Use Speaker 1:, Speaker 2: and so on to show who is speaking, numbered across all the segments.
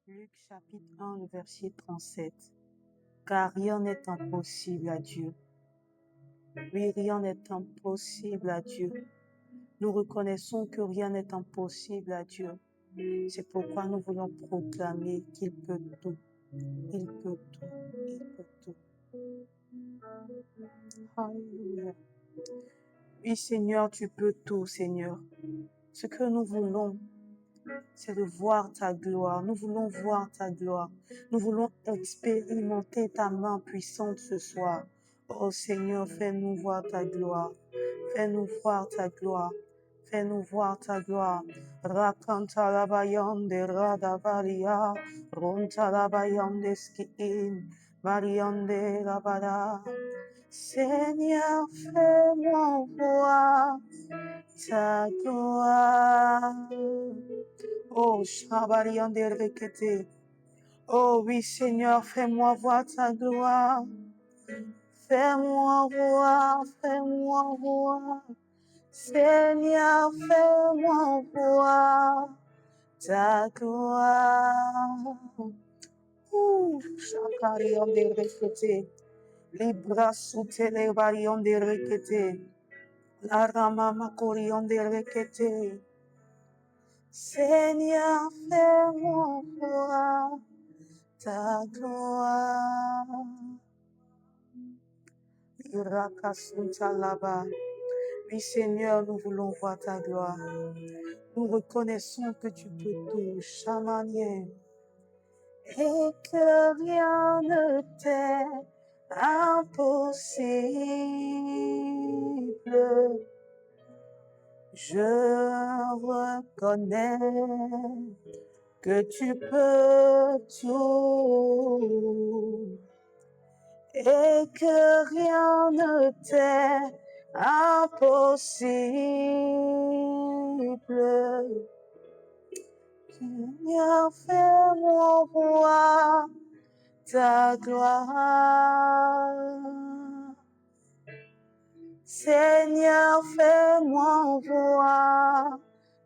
Speaker 1: Luc chapitre 1, le verset 37. Car rien n'est impossible à Dieu. Oui, rien n'est impossible à Dieu. Nous reconnaissons que rien n'est impossible à Dieu. C'est pourquoi nous voulons proclamer qu'il peut tout. Il peut tout. Il peut tout. Alléluia. Oui, Seigneur, tu peux tout, Seigneur. Ce que nous voulons, c'est de voir ta gloire. Nous voulons voir ta gloire. Nous voulons expérimenter ta main puissante ce soir. Oh Seigneur, fais-nous voir ta gloire. Fais-nous voir ta gloire. Fais-nous voir ta gloire. Rakanta la bayande radavaria. Ronta la bayande skiin. Mariande la bada. Seigneur, fais-moi voir ta gloire. Oh, Shabariande Rekete. Oh oui, Seigneur, fais-moi voir ta gloire. Fais-moi voir. Seigneur, fais-moi voir ta gloire. Shakariande Rekete. Libra sutele variande Rekete. La Ramama Coriande Rekete. Seigneur, fais-moi voir ta gloire. Irakasunta laba. Oui, Seigneur, nous voulons voir ta gloire. Nous reconnaissons que tu peux tout, chamanier. Et que rien ne t'est impossible. Je reconnais que tu peux tout et que rien ne t'est impossible. Seigneur, fais-moi voir ta gloire. Seigneur, fais-moi voir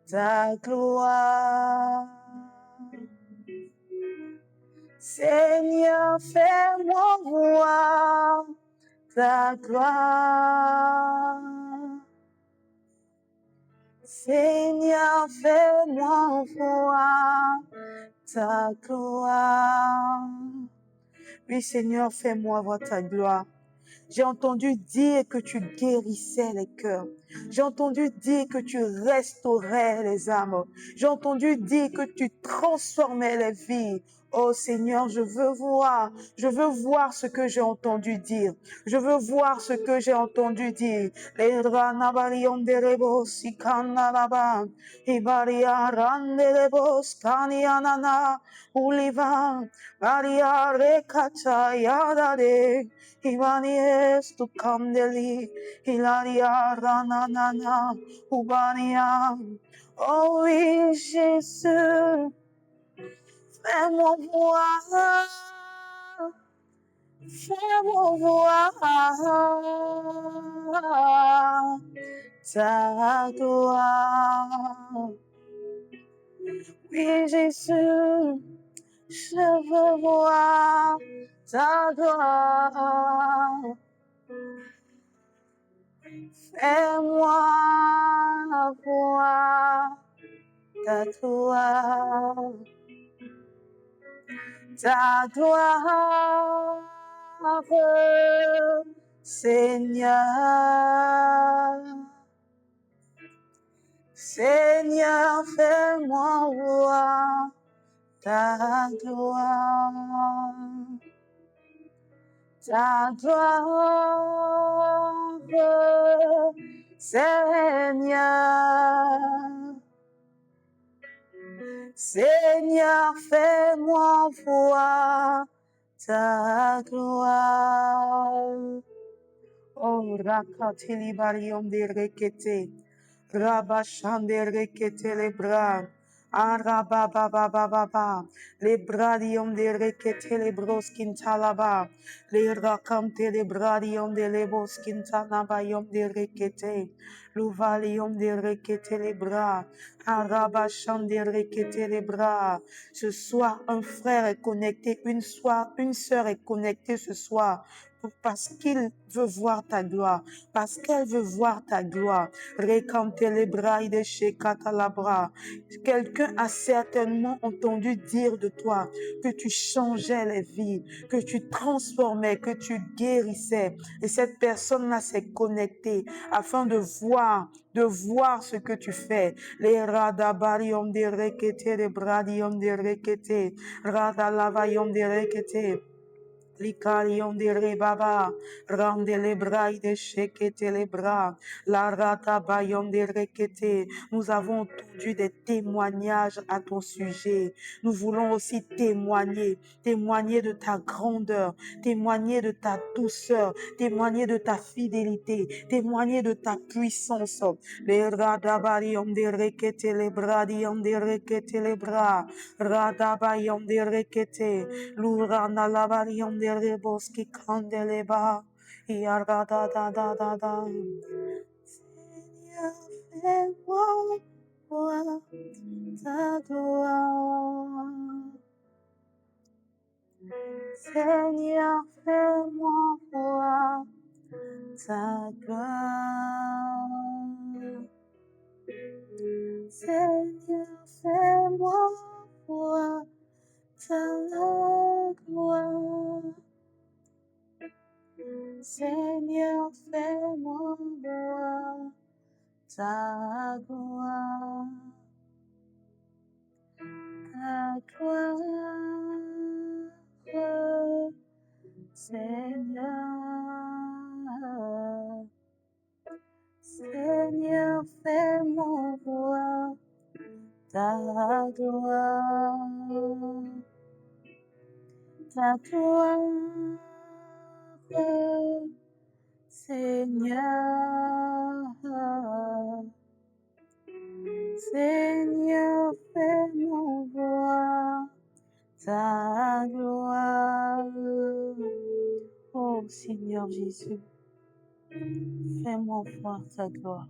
Speaker 1: ta gloire. Seigneur, fais-moi voir ta gloire. Seigneur, fais-moi voir ta gloire. Oui, Seigneur, fais-moi voir ta gloire. J'ai entendu dire que tu guérissais les cœurs. J'ai entendu dire que tu restaurais les âmes. J'ai entendu dire que tu transformais les vies. Oh Seigneur, je veux voir ce que j'ai entendu dire. Je veux voir ce que j'ai entendu dire. Les ranabarianderebos ikanalaba, ibaria randerebos kanianana, uliva, maria rekata yadade. Ivanies tu candeli, Hilaria rananana, Ubania. Oh oui, Jésus, fais-moi voir ta gloire. Oui, Jésus, je veux voir ta gloire. Fais-moi voir ta gloire. Ta gloire, Seigneur. Seigneur, fais-moi voir ta gloire. Ta gloire, Seigneur. Seigneur, fais-moi voir ta gloire. Oh, rakatili bariom de rekete, rabashande rekete le bras. Arabababababa, le bradium de rekete le broskin talaba, le rakante le bradium de le boskin talabayom de rekete, Louvalium de rekete les bras. Arabacham de rekete les bras. Ce soir, un frère est connecté, une sœur est connectée ce soir. Parce qu'il veut voir ta gloire, parce qu'elle veut voir ta gloire. Récante les bras de chez Catalabra. Quelqu'un a certainement entendu dire de toi que tu changeais les vies, que tu transformais, que tu guérissais. Et cette personne-là s'est connectée afin de voir ce que tu fais. Les radabarium de rekete, les bradium de rekete, radalavayum de rekete. L'icarion de rebaba, rande les bras de shekete les bras, la ratabayon de rekete. Nous avons entendu des témoignages à ton sujet. Nous voulons aussi témoigner de ta grandeur, témoigner de ta douceur, témoigner de ta fidélité, témoigner de ta puissance. Les radabarion de rekete les bras, de rekete les bras, radabayon de rekete. Lurana lavarium de reboski candeleba. Yarada da da da da. Seigneur, fais-moi voir ta gloire. Seigneur, fais-moi voir ta gloire. Seigneur, fais-moi voir ta gloire. Seigneur, fais-moi voir ta gloire. Ta gloire, Seigneur. Seigneur, fais-moi voir ta gloire. Ta gloire, Seigneur. Seigneur, fais-moi voir ta gloire. Oh Seigneur Jésus, fais-moi voir ta gloire.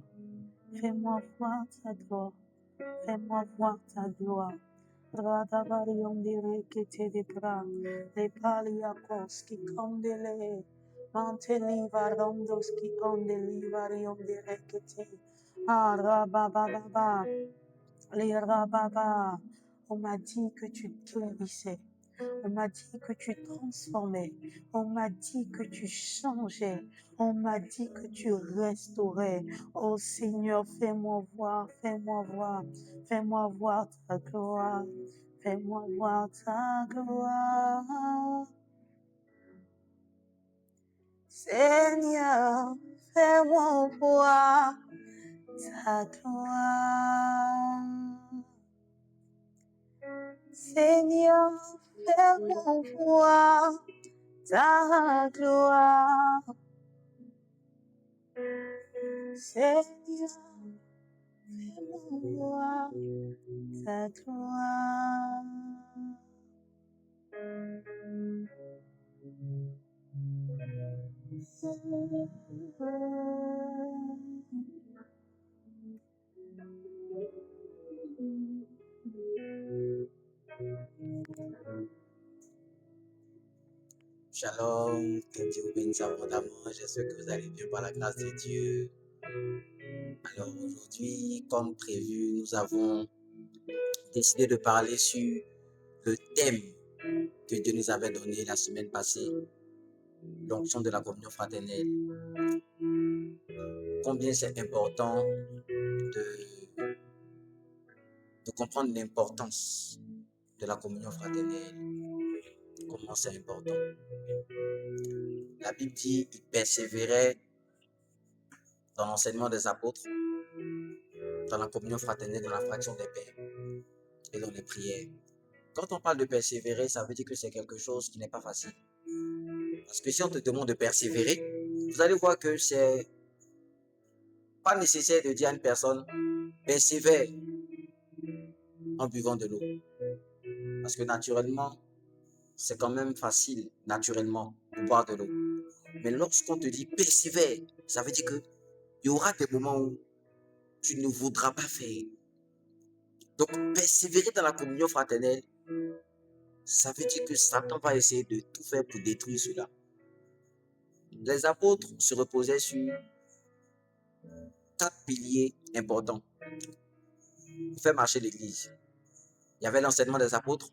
Speaker 1: Fais-moi voir ta gloire. Fais-moi voir ta gloire. Radavarium dire que te debra, le paliacos qui condele, manteliva rondos qui condelivarium dire que te, rabababa, les rababa. On m'a dit que tu guérissais. On m'a dit que tu transformais. On m'a dit que tu changeais. On m'a dit que tu restaurais. Oh Seigneur, fais-moi voir, fais-moi voir, fais-moi voir ta gloire. Fais-moi voir ta gloire. Seigneur, fais-moi voir ta gloire. Seigneur, fais-moi voir ta gloire. Seigneur, fais-moi voir ta gloire.
Speaker 2: Shalom, que Dieu vous bénisse abondamment. J'espère que vous allez bien par la grâce de Dieu. Alors aujourd'hui, comme prévu, nous avons décidé de parler sur le thème que Dieu nous avait donné la semaine passée, l'onction de la communion fraternelle. Combien c'est important de comprendre l'importance de la communion fraternelle. Comment c'est important. La Bible dit qu'il persévérait dans l'enseignement des apôtres, dans la communion fraternelle, dans la fraction des pains et dans les prières. Quand on parle de persévérer, ça veut dire que c'est quelque chose qui n'est pas facile. Parce que si on te demande de persévérer, vous allez voir que c'est pas nécessaire de dire à une personne persévère en buvant de l'eau. Parce que naturellement, c'est quand même facile, naturellement, de boire de l'eau. Mais lorsqu'on te dit persévère, ça veut dire qu'il y aura des moments où tu ne voudras pas faire. Donc, persévérer dans la communion fraternelle, ça veut dire que Satan va essayer de tout faire pour détruire cela. Les apôtres se reposaient sur 4 piliers importants pour faire marcher l'Église. Il y avait l'enseignement des apôtres,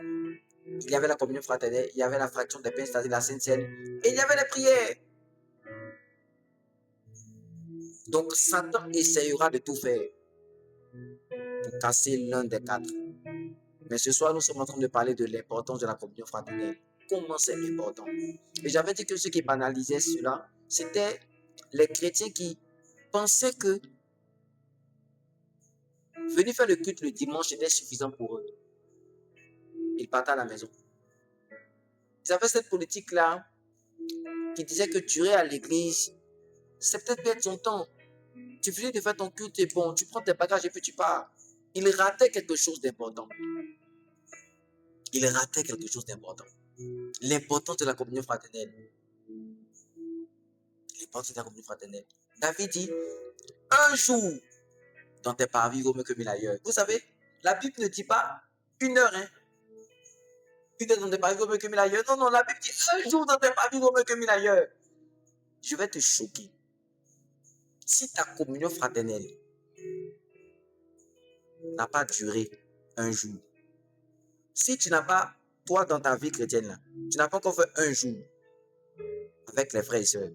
Speaker 2: il y avait la communion fraternelle, il y avait la fraction des pains, c'est-à-dire la Sainte Seine, et il y avait les prières. Donc, Satan essayera de tout faire pour casser l'un des 4. Mais ce soir, nous sommes en train de parler de l'importance de la communion fraternelle. Comment c'est important. Et j'avais dit que ceux qui banalisaient cela, c'était les chrétiens qui pensaient que venir faire le culte le dimanche était suffisant pour eux. Ils partaient à la maison. Ils avaient cette politique-là qui disait que tu irais à l'église, c'est peut-être perdre son temps. Tu finis de faire ton culte et bon, tu prends tes bagages et puis tu pars. Ils rataient quelque chose d'important. Ils rataient quelque chose d'important. L'importance de la communion fraternelle. L'importance de la communion fraternelle. David dit, un jour dans tes parvis vaut mieux que 1000 ailleurs. Vous savez, la Bible ne dit pas 1 heure, hein. 1 heure dans tes parvis vaut mieux que 1000 ailleurs. Non, non, la Bible dit un jour dans tes parvis vaut mieux que 1000 ailleurs. Je vais te choquer. Si ta communion fraternelle n'a pas duré un jour, si tu n'as pas, toi dans ta vie chrétienne, là, tu n'as pas encore fait un jour avec les frères et sœurs,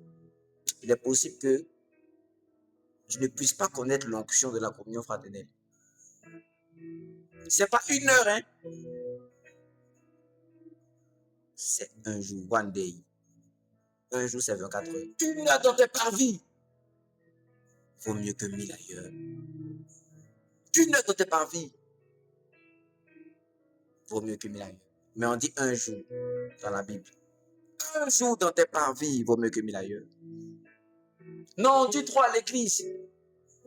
Speaker 2: il est possible que tu ne puisses pas connaître l'onction de la communion fraternelle. C'est pas 1 heure, hein. C'est un jour, one day. Un jour, c'est 24 heures. 1 heure dans tes parvis vaut mieux que 1000 ailleurs. 1 heure dans tes parvis vaut mieux que 1000 ailleurs. Mais on dit un jour dans la Bible. Un jour dans tes parvis vaut mieux que 1000 ailleurs. Non, on dit 3 à l'église.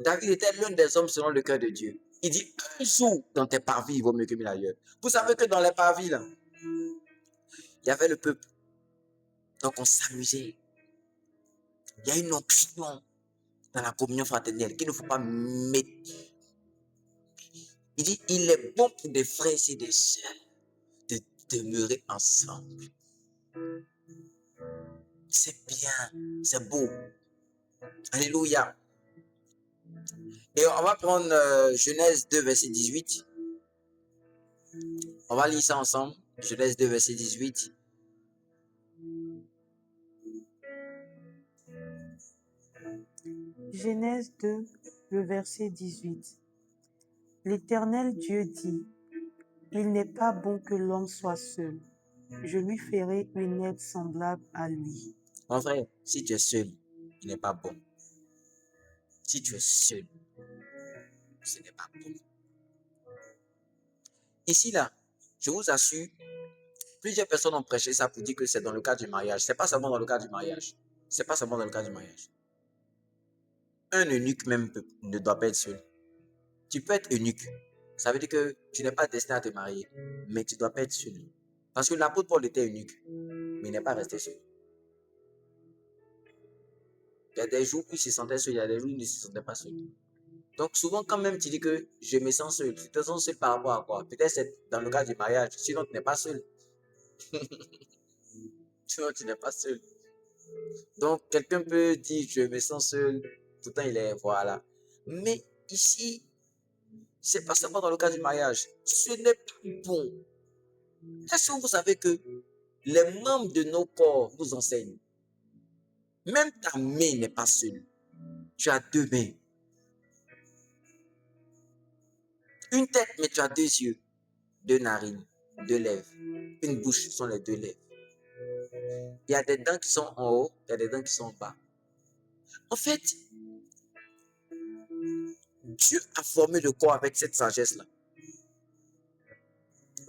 Speaker 2: David était l'un des hommes selon le cœur de Dieu. Il dit un jour dans tes parvis vaut mieux que 1000 ailleurs. Vous savez que dans les parvis, là, il y avait le peuple. Donc on s'amusait. Il y a une onction dans la communion fraternelle qu'il ne faut pas mettre. Il dit, il est bon pour des frères et des sœurs de demeurer ensemble. C'est bien, c'est beau. Alléluia. Et on va prendre Genèse 2, verset 18. On va lire ça ensemble. Genèse 2, verset 18.
Speaker 1: Genèse 2, le verset 18. L'Éternel Dieu dit, il n'est pas bon que l'homme soit seul. Je lui ferai une aide semblable à lui.
Speaker 2: Mon frère, si tu es seul, il n'est pas bon. Si tu es seul, ce n'est pas bon. Ici, là, je vous assure, plusieurs personnes ont prêché ça pour dire que c'est dans le cadre du mariage. Ce n'est pas seulement dans le cadre du mariage. C'est pas seulement dans le cadre du mariage. Un eunuque même ne doit pas être seul. Tu peux être eunuque. Ça veut dire que tu n'es pas destiné à te marier, mais tu ne dois pas être seul. Parce que l'apôtre Paul était eunuque, mais il n'est pas resté seul. Il y a des jours où il se sentait seul, il y a des jours où il ne se sentait pas seul. Donc souvent, quand même tu dis que je me sens seul, tu te sens seul par rapport à quoi? Peut-être c'est dans le cas du mariage, sinon tu n'es pas seul. Sinon tu n'es pas seul. Donc quelqu'un peut dire je me sens seul, tout le temps il est voilà. Mais ici, c'est pas seulement dans le cas du mariage. Ce n'est pas bon. Est-ce que vous savez que les membres de nos corps nous enseignent? Même ta main n'est pas seule. Tu as 2 mains. Une tête, mais tu as 2 yeux, 2 narines, 2 lèvres. Une bouche, ce sont les 2 lèvres. Il y a des dents qui sont en haut, il y a des dents qui sont en bas. En fait, Dieu a formé le corps avec cette sagesse-là.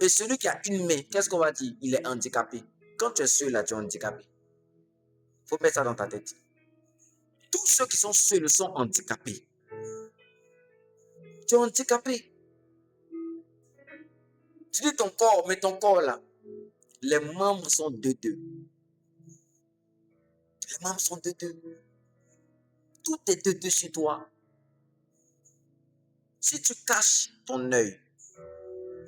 Speaker 2: Et celui qui a une main, qu'est-ce qu'on va dire? Il est handicapé. Quand tu es seul là, tu es handicapé. Il faut mettre ça dans ta tête. Tous ceux qui sont seuls sont handicapés. Tu es handicapé. Tu dis ton corps, mais ton corps là, les membres sont de deux. Les membres sont de deux. Tout est de deux sur toi. Si tu caches ton œil,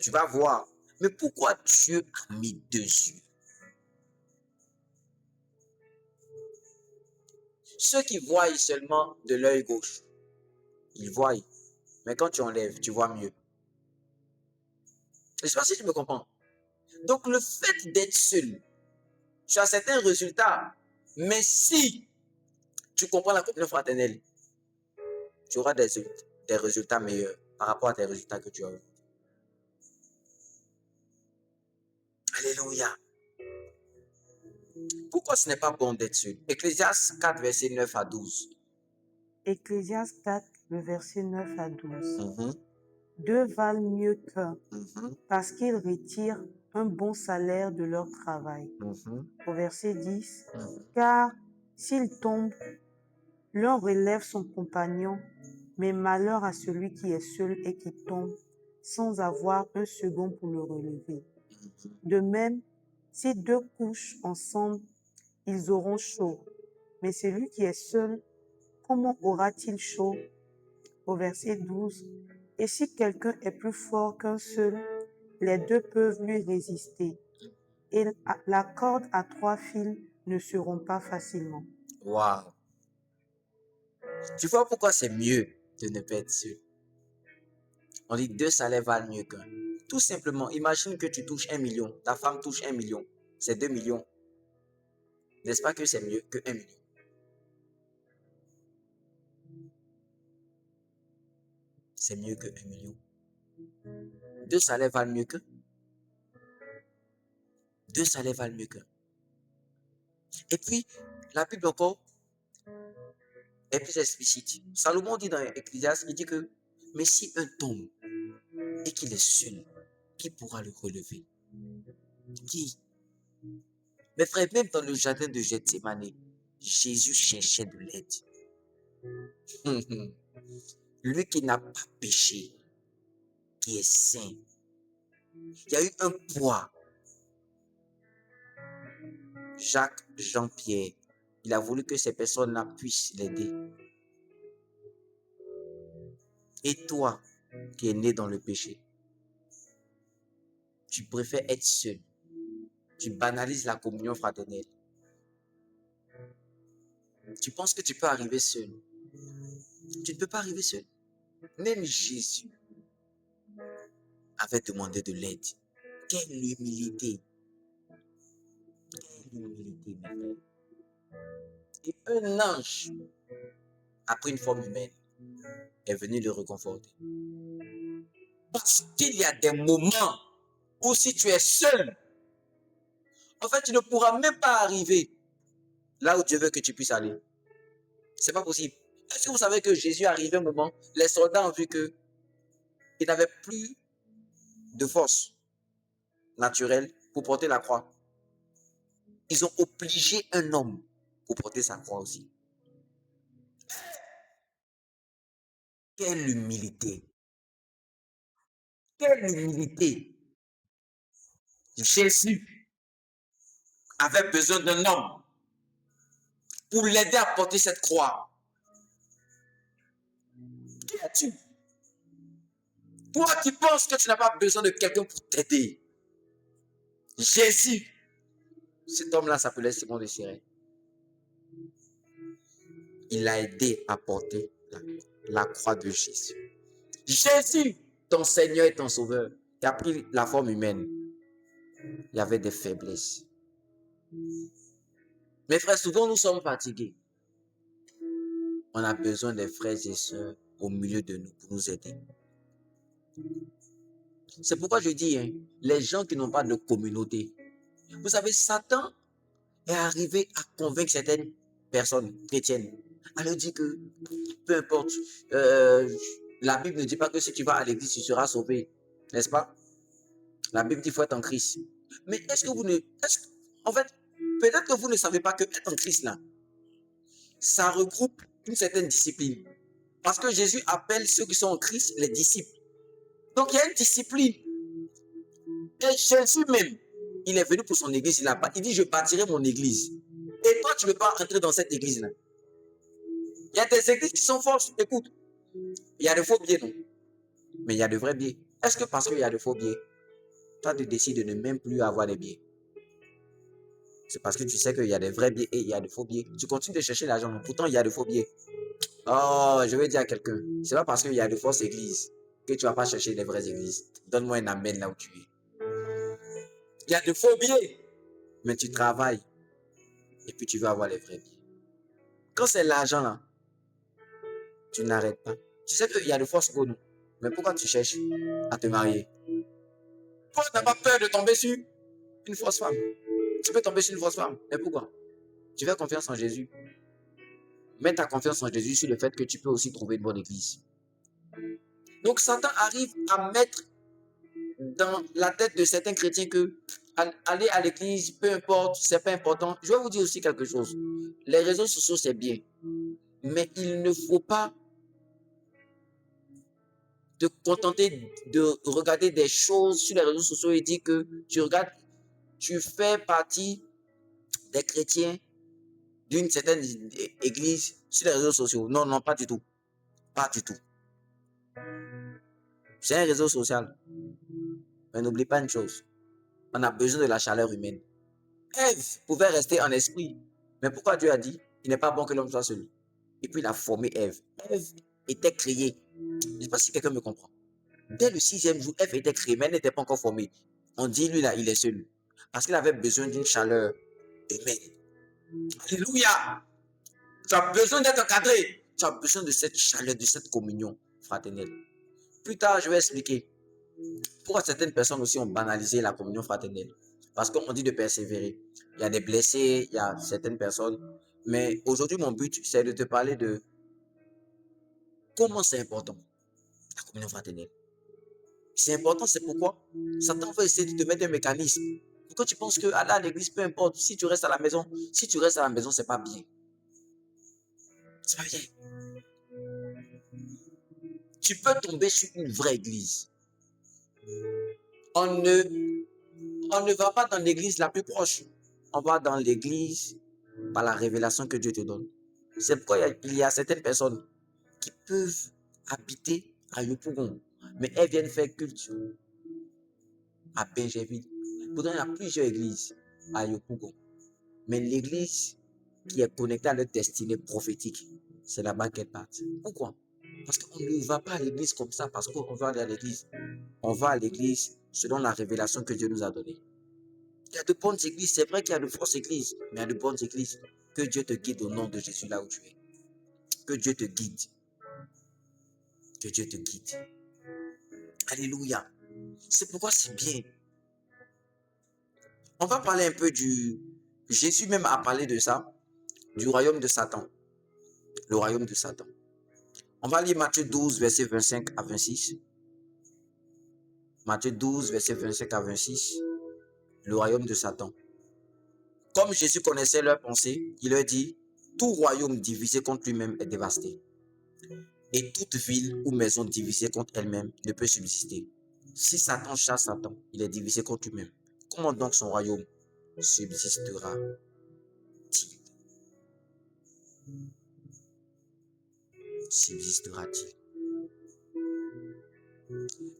Speaker 2: tu vas voir. Mais pourquoi Dieu a mis 2 yeux? Ceux qui voient seulement de l'œil gauche, ils voient. Mais quand tu enlèves, tu vois mieux. Je ne sais pas si tu me comprends. Donc le fait d'être seul, tu as certains résultats. Mais si tu comprends la communion fraternelle, tu auras des résultats meilleurs par rapport à tes résultats que tu as eu. Alléluia. Pourquoi ce n'est pas bon d'être seul? Ecclésiaste 4, verset 9 à 12.
Speaker 1: Ecclésiaste 4, le verset 9 à 12.
Speaker 2: Mhm,
Speaker 1: Deux valent mieux qu'un,
Speaker 2: mhm,
Speaker 1: parce qu'ils retirent un bon salaire de leur travail.
Speaker 2: mhm,
Speaker 1: Au verset 10,
Speaker 2: mhm.
Speaker 1: car s'ils tombent, l'un relève son compagnon, mais malheur à celui qui est seul et qui tombe sans avoir un second pour le relever. De même, si deux couchent ensemble, ils auront chaud. Mais celui qui est seul, comment aura-t-il chaud? Au verset 12, et si quelqu'un est plus fort qu'un seul, les deux peuvent lui résister. Et la corde à 3 fils ne se rompt pas facilement.
Speaker 2: Waouh. Tu vois pourquoi c'est mieux de ne pas être seul? On dit 2 salaires valent mieux qu'un. Tout simplement, imagine que tu touches 1 million, ta femme touche 1 million, c'est 2 millions. N'est-ce pas que c'est mieux que 1 million? C'est mieux que 1 million. 2 salaires valent mieux qu'un. 2 salaires valent mieux qu'un. Et puis, la Bible encore est plus explicite. Salomon dit dans Ecclésiaste, il dit que, mais si un tombe et qu'il est seul, qui pourra le relever? Qui? Mes frères, même dans le jardin de Gethsémane, Jésus cherchait de l'aide. Lui qui n'a pas péché, qui est saint. Il y a eu un poids. Jacques, Jean-Pierre, il a voulu que ces personnes-là puissent l'aider. Et toi, qui es né dans le péché, tu préfères être seul. Tu banalises la communion fraternelle. Tu penses que tu peux arriver seul. Tu ne peux pas arriver seul. Même Jésus avait demandé de l'aide. Quelle humilité. Quelle humilité, mes frères. Et un ange, après une forme humaine, est venu le réconforter. Parce qu'il y a des moments où si tu es seul, en fait, tu ne pourras même pas arriver là où Dieu veut que tu puisses aller. C'est pas possible. Est-ce que vous savez que Jésus arrivé un moment, les soldats ont vu que il n'avait plus de force naturelle pour porter la croix. Ils ont obligé un homme pour porter sa croix aussi. Quelle humilité! Quelle humilité! Jésus avait besoin d'un homme pour l'aider à porter cette croix. Qui es-tu? Toi qui penses que tu n'as pas besoin de quelqu'un pour t'aider. Jésus, cet homme-là s'appelait Simon de Cyrène. Il a aidé à porter la croix de Jésus. Jésus, ton Seigneur et ton Sauveur, qui a pris la forme humaine. Il y avait des faiblesses. Mes frères, souvent nous sommes fatigués. On a besoin des frères et sœurs au milieu de nous pour nous aider. C'est pourquoi je dis, les gens qui n'ont pas de communauté. Vous savez, Satan est arrivé à convaincre certaines personnes chrétiennes. À leur dire que, peu importe, la Bible ne dit pas que si tu vas à l'église, tu seras sauvé. N'est-ce pas? La Bible dit qu'il faut être en Christ. Mais est-ce que vous ne... en fait, peut-être que vous ne savez pas que être en Christ, là, ça regroupe une certaine discipline. Parce que Jésus appelle ceux qui sont en Christ les disciples. Donc, il y a une discipline. Et Jésus même, il est venu pour son église. Il dit, je bâtirai mon église. Et toi, tu ne peux pas entrer dans cette église-là. Il y a des églises qui sont fausses. Écoute, il y a des faux billets, non? mais il y a de vrais biais. Est-ce que parce qu'il y a de faux biais, toi tu décides de ne même plus avoir des biais? C'est parce que tu sais qu'il y a des vrais biais et il y a de faux biais. Tu continues de chercher l'argent, pourtant il y a de faux biais. Oh, je vais dire à quelqu'un, c'est pas parce qu'il y a de fausses églises que tu vas pas chercher les vraies églises. Donne-moi un amen là où tu es. Il y a de faux biais, mais tu travailles et puis tu veux avoir les vrais biais. Quand c'est l'argent là, tu n'arrêtes pas. Tu sais qu'il y a de fausses bonnes, mais pourquoi tu cherches à te marier? Pourquoi tu n'as pas peur de tomber sur une fausse femme? Tu peux tomber sur une fausse femme, mais pourquoi? Tu fais confiance en Jésus. Mets ta confiance en Jésus sur le fait que tu peux aussi trouver une bonne église. Donc Satan arrive à mettre dans la tête de certains chrétiens que aller à l'église, peu importe, c'est pas important. Je vais vous dire aussi quelque chose. Les réseaux sociaux, c'est bien. Mais il ne faut pas te contenter de regarder des choses sur les réseaux sociaux et dire que tu regardes, tu fais partie des chrétiens d'une certaine église sur les réseaux sociaux. Non, non, pas du tout. Pas du tout. C'est un réseau social. Mais n'oublie pas une chose. On a besoin de la chaleur humaine. Ève pouvait rester en esprit. Mais pourquoi Dieu a dit, il n'est pas bon que l'homme soit seul? Et puis il a formé Ève. Ève était créée. Je ne sais pas si quelqu'un me comprend. Dès le 6e jour, Ève était créée, mais elle n'était pas encore formée. On dit, lui là, il est seul. Parce qu'il avait besoin d'une chaleur humaine. Alléluia! Tu as besoin d'être encadré. Tu as besoin de cette chaleur, de cette communion fraternelle. Plus tard, je vais expliquer pourquoi certaines personnes aussi ont banalisé la communion fraternelle. Parce qu'on dit de persévérer. Il y a des blessés, il y a certaines personnes. Mais aujourd'hui, mon but, c'est de te parler de comment c'est important, la communion fraternelle. C'est important, c'est pourquoi Satan va essayer de te mettre un mécanisme. Pourquoi tu penses que aller à l'église, peu importe, si tu restes à la maison, c'est pas bien. C'est pas bien. Tu peux tomber sur une vraie église. On ne va pas dans l'église la plus proche. On va dans l'église par la révélation que Dieu te donne. C'est pourquoi il y a certaines personnes qui peuvent habiter à Yopougon, mais elles viennent faire culte à Benjerville. Pourtant, il y a plusieurs églises à Yopougon. Mais l'église qui est connectée à leur destinée prophétique, c'est là-bas qu'elle part. Pourquoi? Parce qu'on ne va pas à l'église comme ça, parce qu'on va aller à l'église. On va à l'église selon la révélation que Dieu nous a donnée. Il y a de bonnes églises, c'est vrai qu'il y a de fausses églises, mais il y a de bonnes églises. Que Dieu te guide au nom de Jésus là où tu es. Que Dieu te guide. Que Dieu te guide. Alléluia. C'est pourquoi c'est bien. On va parler un peu du... Jésus même a parlé de ça, du royaume de Satan. Le royaume de Satan. On va lire Matthieu 12, verset 25 à 26. Matthieu 12, verset 25 à 26. Le royaume de Satan. Comme Jésus connaissait leurs pensées, il leur dit, tout royaume divisé contre lui-même est dévasté. Et toute ville ou maison divisée contre elle-même ne peut subsister. Si Satan chasse Satan, il est divisé contre lui-même. Comment donc son royaume subsistera-t-il? Subsistera-t-il?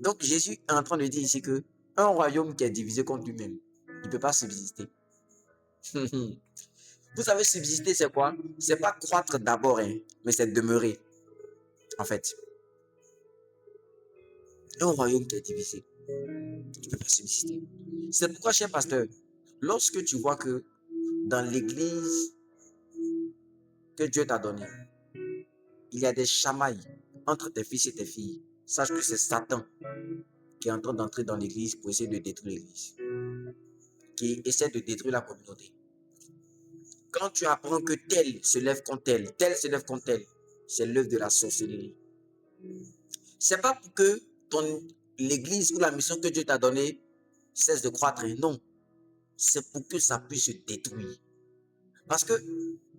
Speaker 2: Donc Jésus est en train de dire ici que un royaume qui est divisé contre lui-même, il ne peut pas subsister. Vous savez, subsister, c'est quoi? C'est pas croître d'abord, hein, mais c'est demeurer, en fait. Un royaume qui est divisé, il ne peut pas subsister. C'est pourquoi, cher pasteur, lorsque tu vois que dans l'église que Dieu t'a donnée, il y a des chamailles entre tes fils et tes filles, sache que c'est Satan qui est en train d'entrer dans l'église pour essayer de détruire l'église, qui essaie de détruire la communauté. Quand tu apprends que tel se lève contre tel se lève contre tel, c'est l'œuvre de la sorcellerie. C'est pas pour que l'église ou la mission que Dieu t'a donnée cesse de croître, non. C'est pour que ça puisse se détruire. Parce que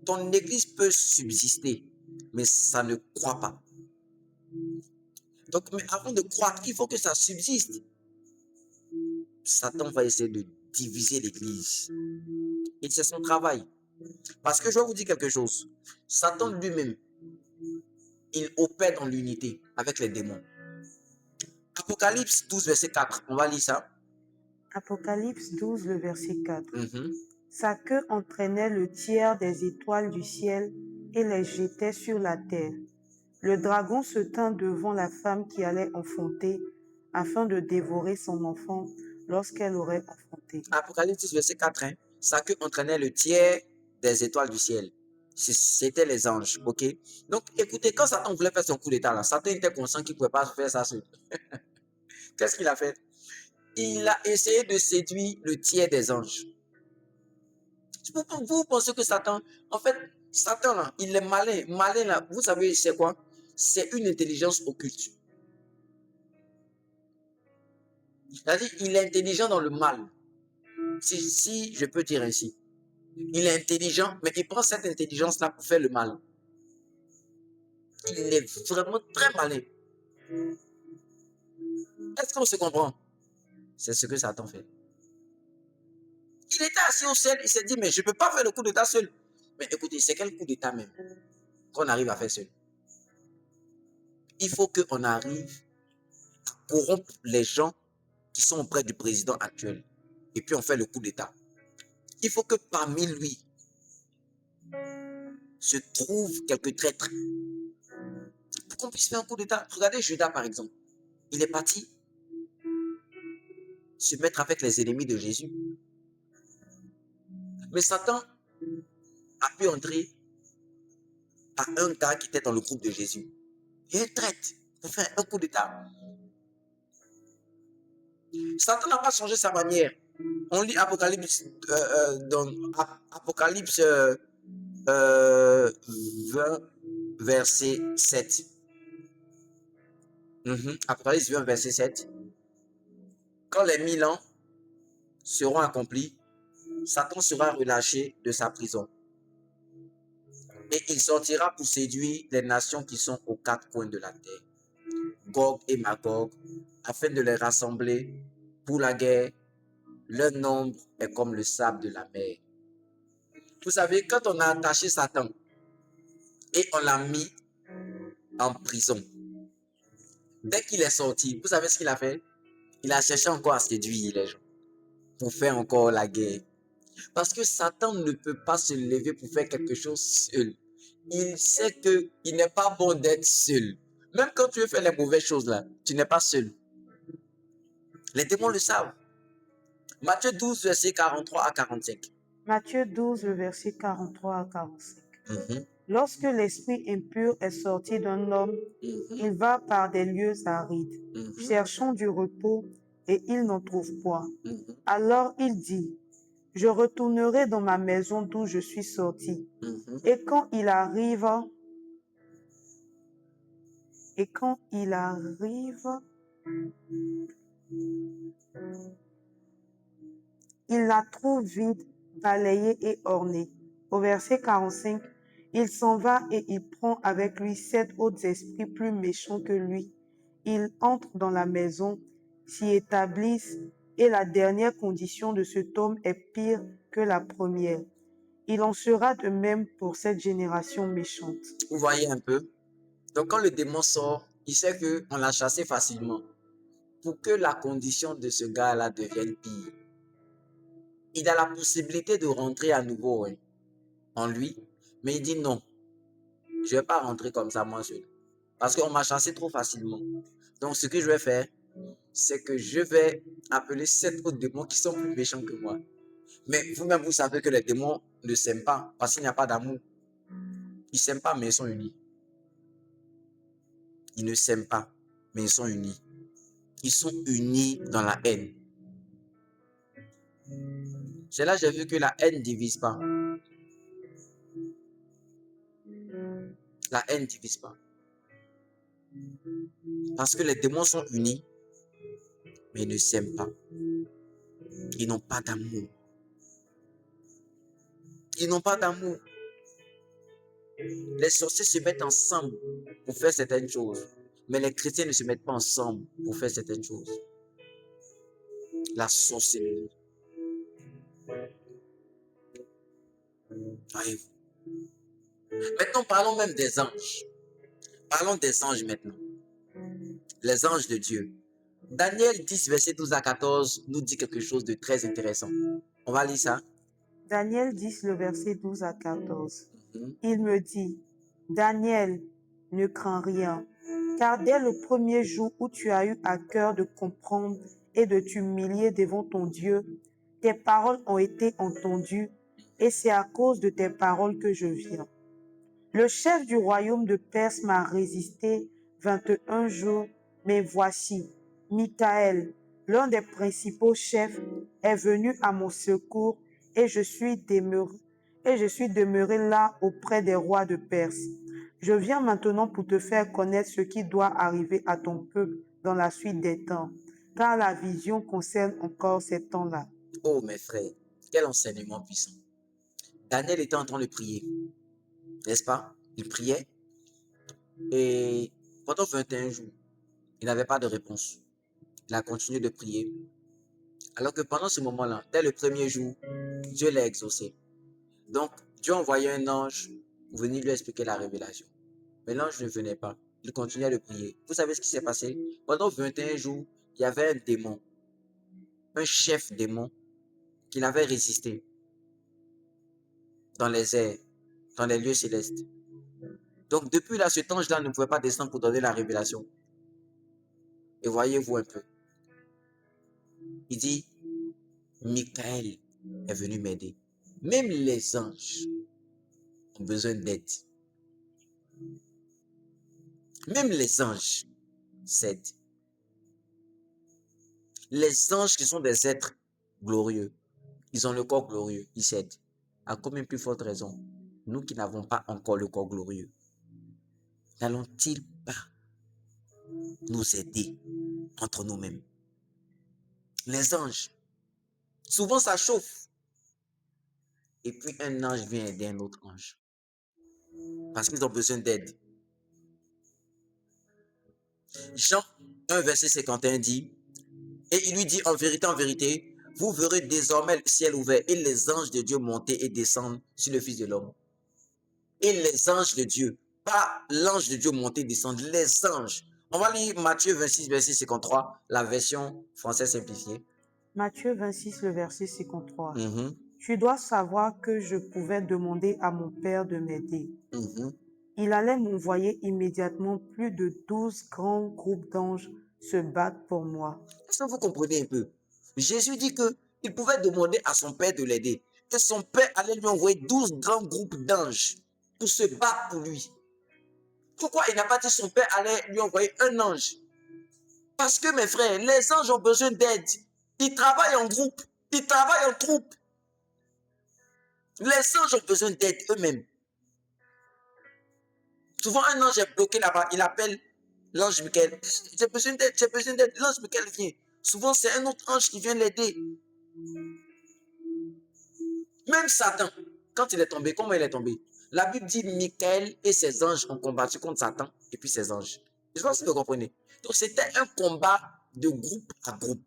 Speaker 2: ton église peut subsister, mais ça ne croît pas. Donc, mais avant de croître, il faut que ça subsiste. Satan va essayer de diviser l'église. Et c'est son travail. Parce que je vais vous dire quelque chose. Satan lui-même, il opère dans l'unité avec les démons. Apocalypse 12, verset 4. On va lire ça.
Speaker 1: Apocalypse 12, le verset 4.
Speaker 2: Mhm.
Speaker 1: Sa queue entraînait le tiers des étoiles du ciel et les jetait sur la terre. Le dragon se tint devant la femme qui allait enfanter afin de dévorer son enfant lorsqu'elle aurait enfanté.
Speaker 2: Apocalypse 12, verset 4. Hein. Sa queue entraînait le tiers des étoiles du ciel. C'était les anges, ok? Donc, écoutez, quand Satan voulait faire son coup d'état, là, Satan était conscient qu'il ne pouvait pas faire ça seul. Qu'est-ce qu'il a fait? Il a essayé de séduire le tiers des anges. Vous pensez que Satan, en fait, Satan, là, il est malin. Malin, là, vous savez, c'est quoi? C'est une intelligence occulte. C'est-à-dire, il est intelligent dans le mal. Si je peux dire ainsi. Il est intelligent, mais il prend cette intelligence-là pour faire le mal. Il est vraiment très malin. Est-ce qu'on se comprend? C'est ce que Satan fait. Il était assis au ciel, il s'est dit, mais je ne peux pas faire le coup d'état seul. Mais écoutez, c'est quel coup d'état même qu'on arrive à faire seul? Il faut qu'on arrive à corrompre les gens qui sont auprès du président actuel. Et puis on fait le coup d'état. Il faut que parmi lui se trouvent quelques traîtres pour qu'on puisse faire un coup d'état. Regardez Judas par exemple. Il est parti se mettre avec les ennemis de Jésus. Mais Satan a pu entrer à un gars qui était dans le groupe de Jésus. Et un traître pour faire un coup d'état. Satan n'a pas changé sa manière. On lit Apocalypse, dans Apocalypse 20, verset 7. Apocalypse 20, verset 7. Quand les 1000 ans seront accomplis, Satan sera relâché de sa prison. Et il sortira pour séduire les nations qui sont aux quatre coins de la terre, Gog et Magog, afin de les rassembler pour la guerre. Leur nombre est comme le sable de la mer. Vous savez, quand on a attaché Satan et on l'a mis en prison, dès qu'il est sorti, vous savez ce qu'il a fait? Il a cherché encore à séduire les gens pour faire encore la guerre. Parce que Satan ne peut pas se lever pour faire quelque chose seul. Il sait qu'il n'est pas bon d'être seul. Même quand tu veux faire les mauvaises choses là, tu n'es pas seul. Les démons le savent. Matthieu 12, verset 43 à 45.
Speaker 1: Matthieu 12, le verset 43 à 45.
Speaker 2: Mhm,
Speaker 1: Lorsque l'esprit impur est sorti d'un homme,
Speaker 2: mhm,
Speaker 1: il va par des lieux arides,
Speaker 2: mhm,
Speaker 1: cherchant du repos, et il n'en trouve point.
Speaker 2: mhm,
Speaker 1: Alors il dit, je retournerai dans ma maison d'où je suis sorti.
Speaker 2: mhm.
Speaker 1: Et quand il arrive, il la trouve vide, balayée et ornée. Au verset 45, il s'en va et il prend avec lui 7 autres esprits plus méchants que lui. Ils entrent dans la maison, s'y établissent, et la dernière condition de cet homme est pire que la première. Il en sera de même pour cette génération méchante.
Speaker 2: Vous voyez un peu? Donc quand le démon sort, il sait qu'on l'a chassé facilement. Pour que la condition de ce gars-là devienne pire, il a la possibilité de rentrer à nouveau en lui, mais il dit non, je ne vais pas rentrer comme ça moi seul. Parce qu'on m'a chassé trop facilement. Donc ce que je vais faire, c'est que je vais appeler 7 autres démons qui sont plus méchants que moi. Mais vous-même, vous savez que les démons ne s'aiment pas parce qu'il n'y a pas d'amour. Ils ne s'aiment pas, mais ils sont unis. Ils ne s'aiment pas, mais ils sont unis. Ils sont unis dans la haine. C'est là que j'ai vu que la haine ne divise pas. La haine ne divise pas. Parce que les démons sont unis, mais ils ne s'aiment pas. Ils n'ont pas d'amour. Ils n'ont pas d'amour. Les sorciers se mettent ensemble pour faire certaines choses. Mais les chrétiens ne se mettent pas ensemble pour faire certaines choses. La sorcellerie. Voyez-vous. Maintenant, parlons même des anges. Parlons des anges maintenant. Les anges de Dieu. Daniel 10, verset 12 à 14 nous dit quelque chose de très intéressant. On va lire ça.
Speaker 1: Daniel 10, le verset 12 à 14.
Speaker 2: Mhm.
Speaker 1: Il me dit, Daniel, ne crains rien, car dès le premier jour où tu as eu à cœur de comprendre et de t'humilier devant ton Dieu, tes paroles ont été entendues, et c'est à cause de tes paroles que je viens. Le chef du royaume de Perse m'a résisté 21 jours, mais voici, Michaël, l'un des principaux chefs, est venu à mon secours et je suis demeuré là auprès des rois de Perse. Je viens maintenant pour te faire connaître ce qui doit arriver à ton peuple dans la suite des temps, car la vision concerne encore ces temps-là.
Speaker 2: Oh mes frères, quel enseignement puissant. Daniel était en train de prier, n'est-ce pas? Il priait et pendant 21 jours, il n'avait pas de réponse. Il a continué de prier. Alors que pendant ce moment-là, dès le premier jour, Dieu l'a exaucé. Donc, Dieu envoyait un ange pour venir lui expliquer la révélation. Mais l'ange ne venait pas. Il continuait de prier. Vous savez ce qui s'est passé? Pendant 21 jours, il y avait un démon, un chef démon, qui l'avait résisté dans les airs, dans les lieux célestes. Donc, depuis là, cet ange-là ne pouvait pas descendre pour donner la révélation. Et voyez-vous un peu. Il dit, Michael est venu m'aider. Même les anges ont besoin d'aide. Même les anges s'aident. Les anges qui sont des êtres glorieux, ils ont le corps glorieux, ils s'aident. À combien plus forte raison, nous qui n'avons pas encore le corps glorieux, n'allons-ils pas nous aider entre nous-mêmes? Les anges, souvent ça chauffe. Et puis un ange vient aider un autre ange. Parce qu'ils ont besoin d'aide. Jean 1, verset 51 dit, et il lui dit en vérité, vous verrez désormais le ciel ouvert et les anges de Dieu monter et descendre sur le Fils de l'homme. Et les anges de Dieu, pas l'ange de Dieu monter et descendre, les anges. On va lire Matthieu 26, verset 53, la version française simplifiée.
Speaker 1: Matthieu 26, le verset 53.
Speaker 2: Mhm,
Speaker 1: Tu dois savoir que je pouvais demander à mon Père de m'aider.
Speaker 2: mhm.
Speaker 1: Il allait m'envoyer immédiatement plus de 12 grands groupes d'anges se battre pour moi.
Speaker 2: Est-ce que vous comprenez un peu? Jésus dit qu'il pouvait demander à son Père de l'aider. Que son Père allait lui envoyer 12 grands groupes d'anges pour se battre pour lui. Pourquoi il n'a pas dit que son Père allait lui envoyer un ange? Parce que mes frères, les anges ont besoin d'aide. Ils travaillent en groupe. Ils travaillent en troupe. Les anges ont besoin d'aide eux-mêmes. Souvent, un ange est bloqué là-bas. Il appelle l'ange Michael. J'ai besoin d'aide, j'ai besoin d'aide. L'ange Michael vient. Souvent, c'est un autre ange qui vient l'aider. Même Satan, quand il est tombé, comment il est tombé? La Bible dit Michael et ses anges ont combattu contre Satan et puis ses anges. Je ne sais pas si vous comprenez. Donc, c'était un combat de groupe à groupe.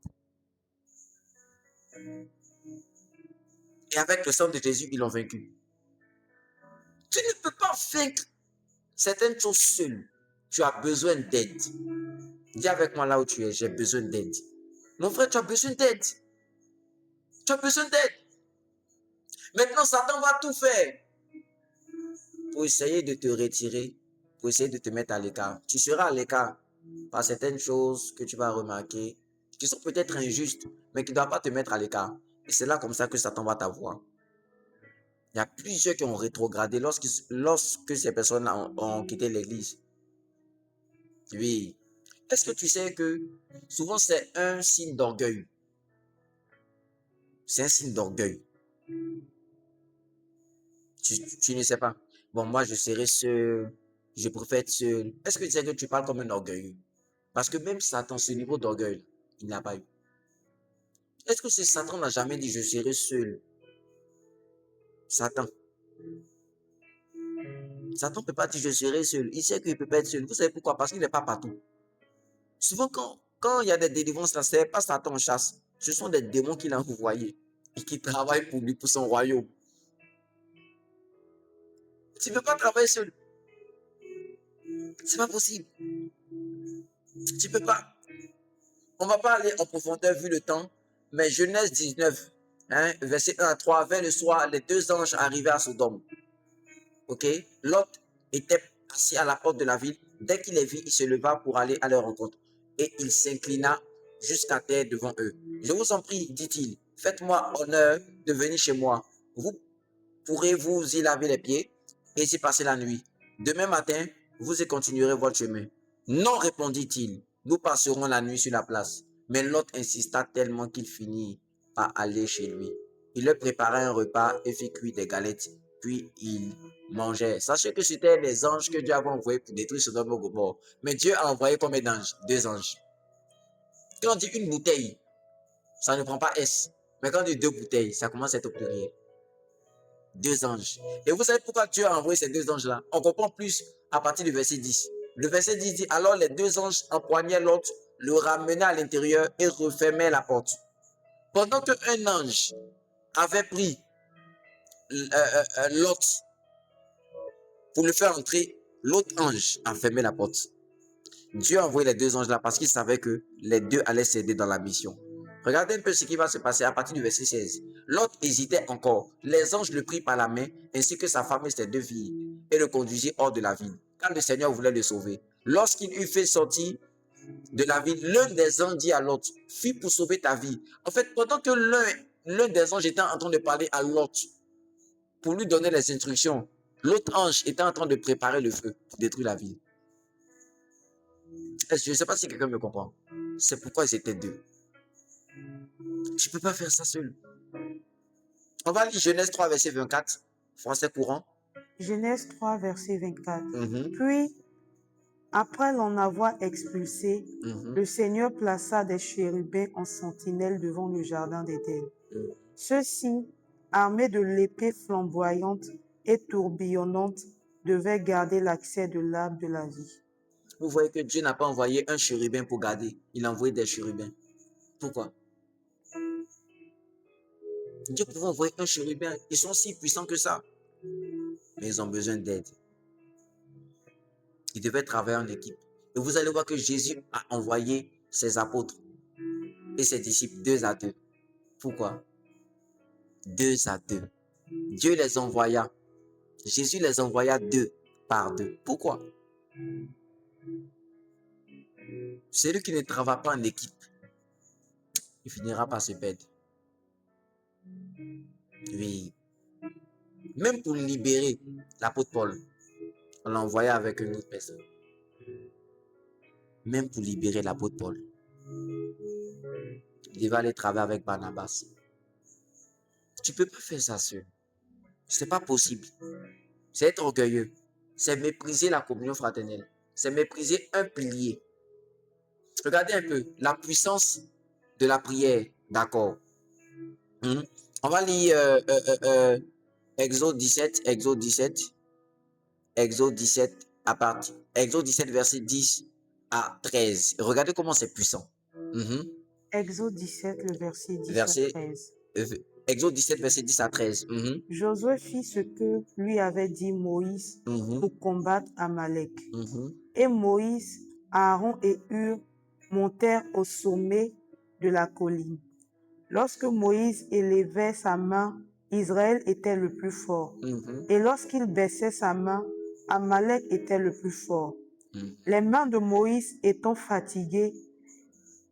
Speaker 2: Et avec le sang de Jésus, ils l'ont vaincu. Tu ne peux pas vaincre certaines choses seul. Tu as besoin d'aide. Dis avec moi là où tu es, j'ai besoin d'aide. Mon frère, tu as besoin d'aide. Tu as besoin d'aide. Maintenant, Satan va tout faire pour essayer de te retirer, pour essayer de te mettre à l'écart. Tu seras à l'écart par certaines choses que tu vas remarquer, qui sont peut-être injustes, mais qui ne doivent pas te mettre à l'écart. Et c'est là comme ça que Satan va t'avoir. Il y a plusieurs qui ont rétrogradé lorsque ces personnes ont quitté l'église. Oui. Est-ce que tu sais que souvent c'est un signe d'orgueil? C'est un signe d'orgueil. Tu ne sais pas. Bon, moi, je serai seul. Je préfère être seul. Est-ce que tu sais que tu parles comme un orgueilleux? Parce que même Satan, ce niveau d'orgueil, il n'a pas eu. Est-ce que Satan n'a jamais dit je serai seul? Satan. Satan ne peut pas dire je serai seul. Il sait qu'il ne peut pas être seul. Vous savez pourquoi? Parce qu'il n'est pas partout. Souvent, quand il y a des délivrances, ce n'est pas Satan en chasse. Ce sont des démons qu'il a envoyés et qui travaillent pour lui, pour son royaume. Tu ne peux pas travailler seul. C'est pas possible. Tu ne peux pas. On ne va pas aller en profondeur vu le temps, mais Genèse 19, verset 1 à 3, vers le soir, les deux anges arrivaient à Sodome. Ok? Lot était assis à la porte de la ville. Dès qu'il les vit, il se leva pour aller à leur rencontre. Et il s'inclina jusqu'à terre devant eux. Je vous en prie, dit-il, faites-moi honneur de venir chez moi. Vous pourrez vous y laver les pieds et y passer la nuit. Demain matin, vous y continuerez votre chemin. Non, répondit-il, nous passerons la nuit sur la place. Mais Lot insista tellement qu'il finit par aller chez lui. Il leur prépara un repas et fit cuire des galettes. Puis il mangeait. Sachez que c'était les anges que Dieu avait envoyés pour détruire Sodome et Gomorrhe. Mais Dieu a envoyé combien d'anges? 2 anges. Quand on dit une bouteille, ça ne prend pas S. Mais quand on dit 2 bouteilles, ça commence à être au pluriel. 2 anges. Et vous savez pourquoi Dieu a envoyé ces 2 anges-là? On comprend plus à partir du verset 10. Le verset 10 dit, alors les 2 anges empoignaient l'autre, le ramenaient à l'intérieur et refermaient la porte. Pendant qu'un ange avait pris l'autre pour le faire entrer, l'autre ange a fermé la porte. Dieu a envoyé les 2 anges là parce qu'il savait que les 2 allaient s'aider dans la mission. Regardez un peu ce qui va se passer à partir du verset 16. L'autre hésitait encore. Les anges le prirent par la main, ainsi que sa femme et ses 2 filles, et le conduisirent hors de la ville, car le Seigneur voulait le sauver. Lorsqu'il eut fait sortir de la ville, l'un des anges dit à l'autre, fuis pour sauver ta vie. En fait, pendant que l'un des anges était en train de parler à l'autre, pour lui donner les instructions, l'autre ange était en train de préparer le feu pour détruire la ville. Je ne sais pas si quelqu'un me comprend. C'est pourquoi ils étaient 2. Tu ne peux pas faire ça seul. On va lire Genèse 3, verset 24, français courant.
Speaker 1: Genèse 3, verset 24.
Speaker 2: Mhm,
Speaker 1: Puis, après l'en avoir expulsé,
Speaker 2: mhm,
Speaker 1: le Seigneur plaça des chérubins en sentinelle devant le jardin d'Éden. Ceux-ci, armés de l'épée flamboyante et tourbillonnante, devaient garder l'accès de l'arbre de la vie.
Speaker 2: Vous voyez que Dieu n'a pas envoyé un chérubin pour garder. Il a envoyé des chérubins. Pourquoi? Dieu pouvait envoyer un chérubin. Ils sont si puissants que ça. Mais ils ont besoin d'aide. Ils devaient travailler en équipe. Et vous allez voir que Jésus a envoyé ses apôtres et ses disciples 2 à 2. Pourquoi? 2 à 2. Dieu les envoya. Jésus les envoya 2 par 2. Pourquoi? Celui qui ne travaille pas en équipe, il finira par se perdre. Oui. Même pour libérer l'apôtre Paul, on l'a envoyé avec une autre personne. Même pour libérer l'apôtre Paul, il va aller travailler avec Barnabas. Tu ne peux pas faire ça seul. Ce n'est pas possible. C'est être orgueilleux. C'est mépriser la communion fraternelle. C'est mépriser un pilier. Regardez un peu la puissance de la prière. D'accord. On va lire Exode 17, Exode 17, Exode 17 à partir, Exode 17 verset 10 à 13. Regardez comment c'est puissant.
Speaker 1: Exode 17, le verset 10
Speaker 2: Verset,
Speaker 1: à 13.
Speaker 2: Exode 17 verset 10 à 13.
Speaker 1: Josué fit ce que lui avait dit Moïse pour combattre Amalek. Et Moïse, Aaron et Hur montèrent au sommet de la colline. Lorsque Moïse élevait sa main, Israël était le plus fort. Et lorsqu'il baissait sa main, Amalek était le plus fort. Les mains de Moïse étant fatiguées,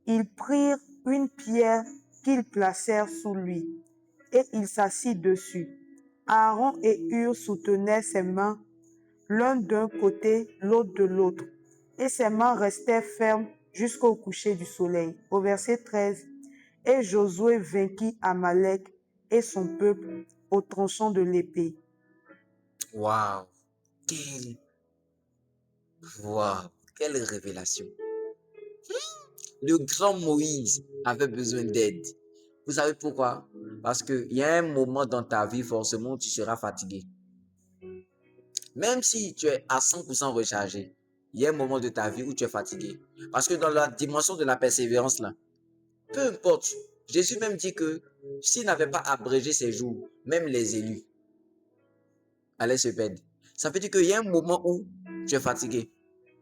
Speaker 1: ils prirent une pierre qu'ils placèrent sous lui, et il s'assit dessus. Aaron et Hur soutenaient ses mains, l'un d'un côté, l'autre de l'autre, et ses mains restèrent fermes jusqu'au coucher du soleil. Au verset 13, et Josué vainquit Amalek et son peuple au tranchant de l'épée.
Speaker 2: Waouh! Waouh! Quelle révélation! Le grand Moïse avait besoin d'aide. Vous savez pourquoi? Parce qu'il y a un moment dans ta vie, forcément, où tu seras fatigué. Même si tu es à 100% rechargé, il y a un moment de ta vie où tu es fatigué. Parce que dans la dimension de la persévérance, là, peu importe, Jésus même dit que s'il n'avait pas abrégé ses jours, même les élus allaient se perdre. Ça veut dire qu'il y a un moment où tu es fatigué.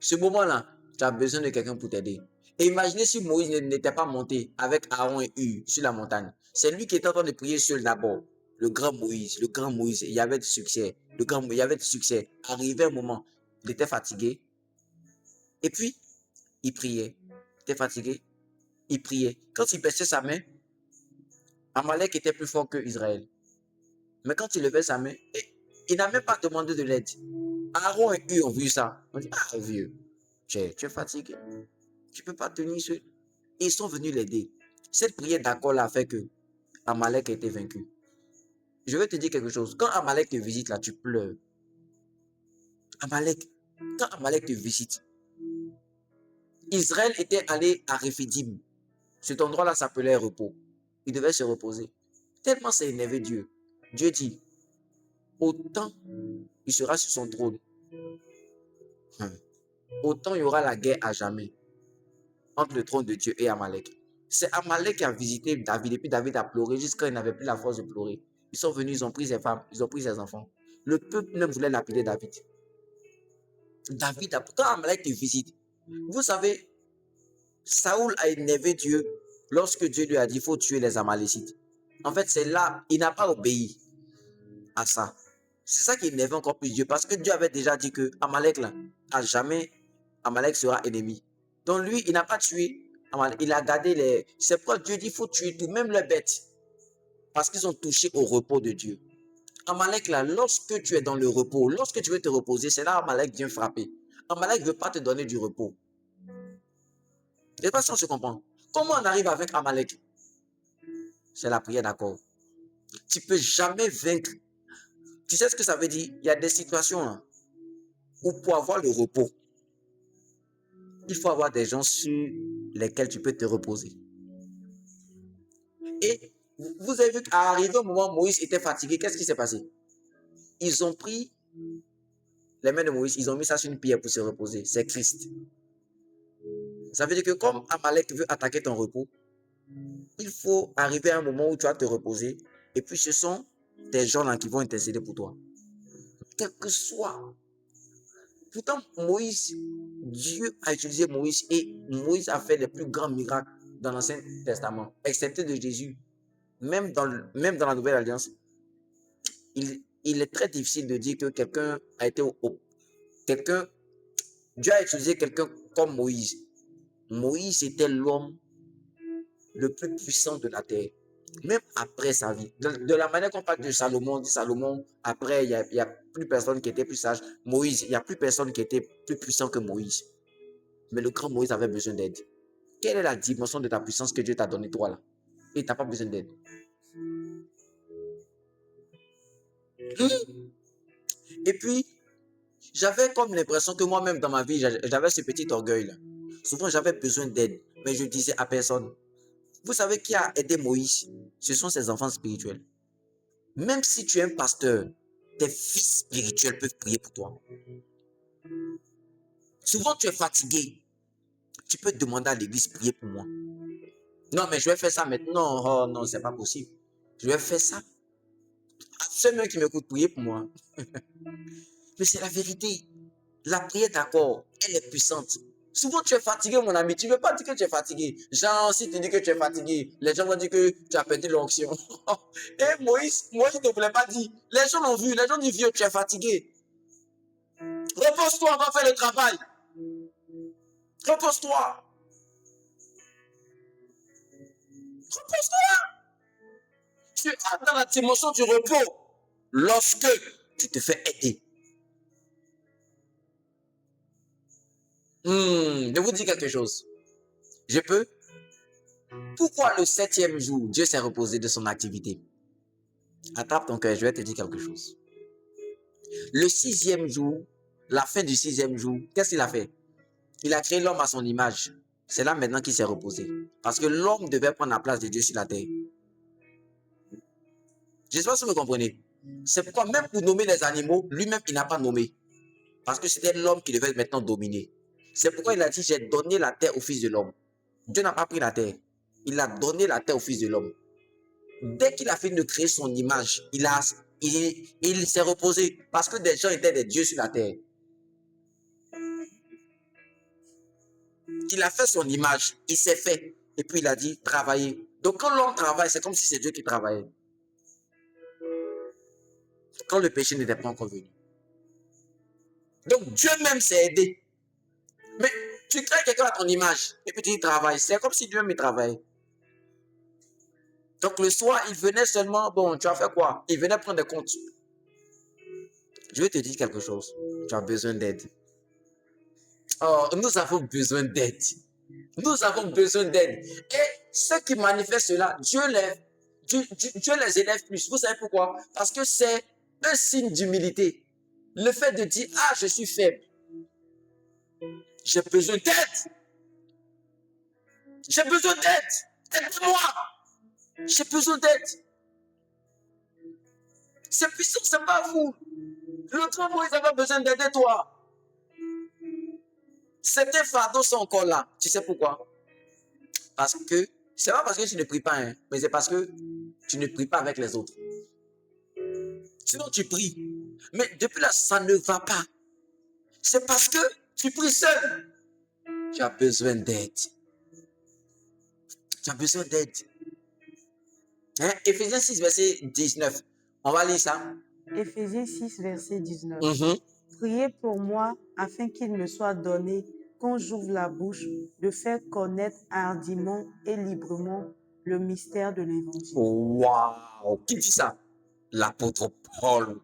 Speaker 2: Ce moment-là, tu as besoin de quelqu'un pour t'aider. Et imaginez si Moïse n'était pas monté avec Aaron et Hur sur la montagne. C'est lui qui était en train de prier seul d'abord. Le grand Moïse, il y avait du succès. Il y avait du succès. Arrivé un moment, il était fatigué. Et puis, il priait. Il était fatigué. Il priait. Quand il baissait sa main, Amalek était plus fort que Israël. Mais quand il levait sa main, il n'a même pas demandé de l'aide. Aaron et Hur ont vu ça. On dit, ah vieux, tu es fatigué. Tu ne peux pas tenir seul. Et ils sont venus l'aider. Cette prière d'accord là a fait que Amalek a été vaincu. Je vais te dire quelque chose. Quand Amalek te visite là, tu pleures. Quand Amalek te visite, Israël était allé à Rephidim. Cet endroit-là s'appelait repos. Il devait se reposer. Tellement c'est énervé Dieu. Dieu dit, autant il sera sur son trône, autant il y aura la guerre à jamais entre le trône de Dieu et Amalek. C'est Amalek qui a visité David et puis David a pleuré jusqu'à il n'avait plus la force de pleurer. Ils sont venus, ils ont pris ses femmes, ils ont pris ses enfants. Le peuple même voulait lapider David. Quand Amalek te visite, vous savez, Saoul a énervé Dieu lorsque Dieu lui a dit, il faut tuer les Amalécites. En fait, c'est là, il n'a pas obéi à ça. C'est ça qui énerve encore plus Dieu, parce que Dieu avait déjà dit que Amalek, là, à jamais, Amalek sera ennemi. Donc lui, il n'a pas tué Amalek, il a gardé les... C'est pourquoi Dieu dit, il faut tuer tout, même les bêtes, parce qu'ils ont touché au repos de Dieu. Amalek, là, lorsque tu es dans le repos, lorsque tu veux te reposer, c'est là Amalek vient frapper. Amalek ne veut pas te donner du repos. Je ne sais pas si on se comprend. Comment on arrive avec Amalek? C'est la prière d'accord. Tu ne peux jamais vaincre. Tu sais ce que ça veut dire? Il y a des situations là, où pour avoir le repos, il faut avoir des gens sur lesquels tu peux te reposer. Et vous avez vu qu'à arriver au moment où Moïse était fatigué, qu'est-ce qui s'est passé? Ils ont pris les mains de Moïse, ils ont mis ça sur une pierre pour se reposer. C'est Christ. Ça veut dire que comme Amalek veut attaquer ton repos, il faut arriver à un moment où tu vas te reposer. Et puis ce sont des gens là qui vont intercéder pour toi. Quel que soit. Pourtant, Moïse, Dieu a utilisé Moïse et Moïse a fait les plus grands miracles dans l'Ancien Testament, excepté de Jésus. Même dans la Nouvelle Alliance, il est très difficile de dire que quelqu'un a été Dieu a utilisé quelqu'un comme Moïse. Moïse était l'homme le plus puissant de la terre, même après sa vie. De la manière qu'on parle de Salomon, dit Salomon, après, il n'y a plus personne qui était plus sage. Moïse, il n'y a plus personne qui était plus puissant que Moïse. Mais le grand Moïse avait besoin d'aide. Quelle est la dimension de ta puissance que Dieu t'a donnée, toi, là? Et tu n'as pas besoin d'aide. Et puis, j'avais comme l'impression que moi-même, dans ma vie, j'avais ce petit orgueil-là. Souvent, j'avais besoin d'aide, mais je disais à personne. Vous savez qui a aidé Moïse? Ce sont ses enfants spirituels. Même si tu es un pasteur, tes fils spirituels peuvent prier pour toi. Souvent, tu es fatigué. Tu peux demander à l'église, prier pour moi. Non, mais je vais faire ça maintenant. Oh non, c'est pas possible. Je vais faire ça. Ceux qui m'écoutent, prier pour moi. Mais c'est la vérité. La prière d'accord, elle est puissante. Souvent, tu es fatigué, mon ami. Tu ne veux pas dire que tu es fatigué. Genre, si tu dis que tu es fatigué, les gens vont dire que tu as perdu l'onction. Et Moïse ne voulait pas dire. Les gens l'ont vu. Les gens disent, vieux, tu es fatigué. Repose-toi, on va faire le travail. Repose-toi. Repose-toi. Tu es dans la dimension du repos lorsque tu te fais aider. Je vous dis quelque chose. Je peux? Pourquoi le 7e jour, Dieu s'est reposé de son activité? Attrape ton cœur, je vais te dire quelque chose. Le 6e jour, la fin du 6e jour, qu'est-ce qu'il a fait? Il a créé l'homme à son image. C'est là maintenant qu'il s'est reposé. Parce que l'homme devait prendre la place de Dieu sur la terre. Je ne sais pas si vous me comprenez. C'est pourquoi même pour nommer les animaux, lui-même, il n'a pas nommé. Parce que c'était l'homme qui devait maintenant dominer. C'est pourquoi il a dit, j'ai donné la terre au Fils de l'homme. Dieu n'a pas pris la terre. Il a donné la terre au Fils de l'homme. Dès qu'il a fini de créer son image, il s'est reposé. Parce que des gens étaient des dieux sur la terre. qu'il a fait son image, il s'est fait. Et puis il a dit, travaillez. Donc quand l'homme travaille, c'est comme si c'est Dieu qui travaillait. Quand le péché n'était pas encore venu. Donc Dieu même s'est aidé. Mais tu crées quelqu'un à ton image, et puis tu dis travaille. C'est comme si Dieu même travaillait. Donc le soir, il venait seulement, bon, tu as fait quoi? Il venait prendre des comptes. Je vais te dire quelque chose. Tu as besoin d'aide. Oh, nous avons besoin d'aide. Nous avons besoin d'aide. Et ceux qui manifestent cela, Dieu les élève plus. Vous savez pourquoi? Parce que c'est un signe d'humilité. Le fait de dire, ah, je suis faible. J'ai besoin d'aide. J'ai besoin d'aide. Aide-moi. J'ai besoin d'aide. C'est puissant, c'est pas vous. L'autre Moïse avait besoin d'aider toi. Certains fardeaux sont encore là. Tu sais pourquoi? Parce que, c'est pas parce que tu ne pries pas, hein, mais c'est parce que tu ne pries pas avec les autres. Sinon, tu pries. Mais depuis là, ça ne va pas. C'est parce que tu pries seul. Tu as besoin d'aide. Tu as besoin d'aide. Hein? Éphésiens 6, verset 19. On va lire ça.
Speaker 1: Éphésiens 6, verset 19.
Speaker 2: Mhm.
Speaker 1: Priez pour moi afin qu'il me soit donné, quand j'ouvre la bouche, de faire connaître hardiment et librement le mystère de l'évangile.
Speaker 2: Waouh! Qui dit ça? L'apôtre Paul.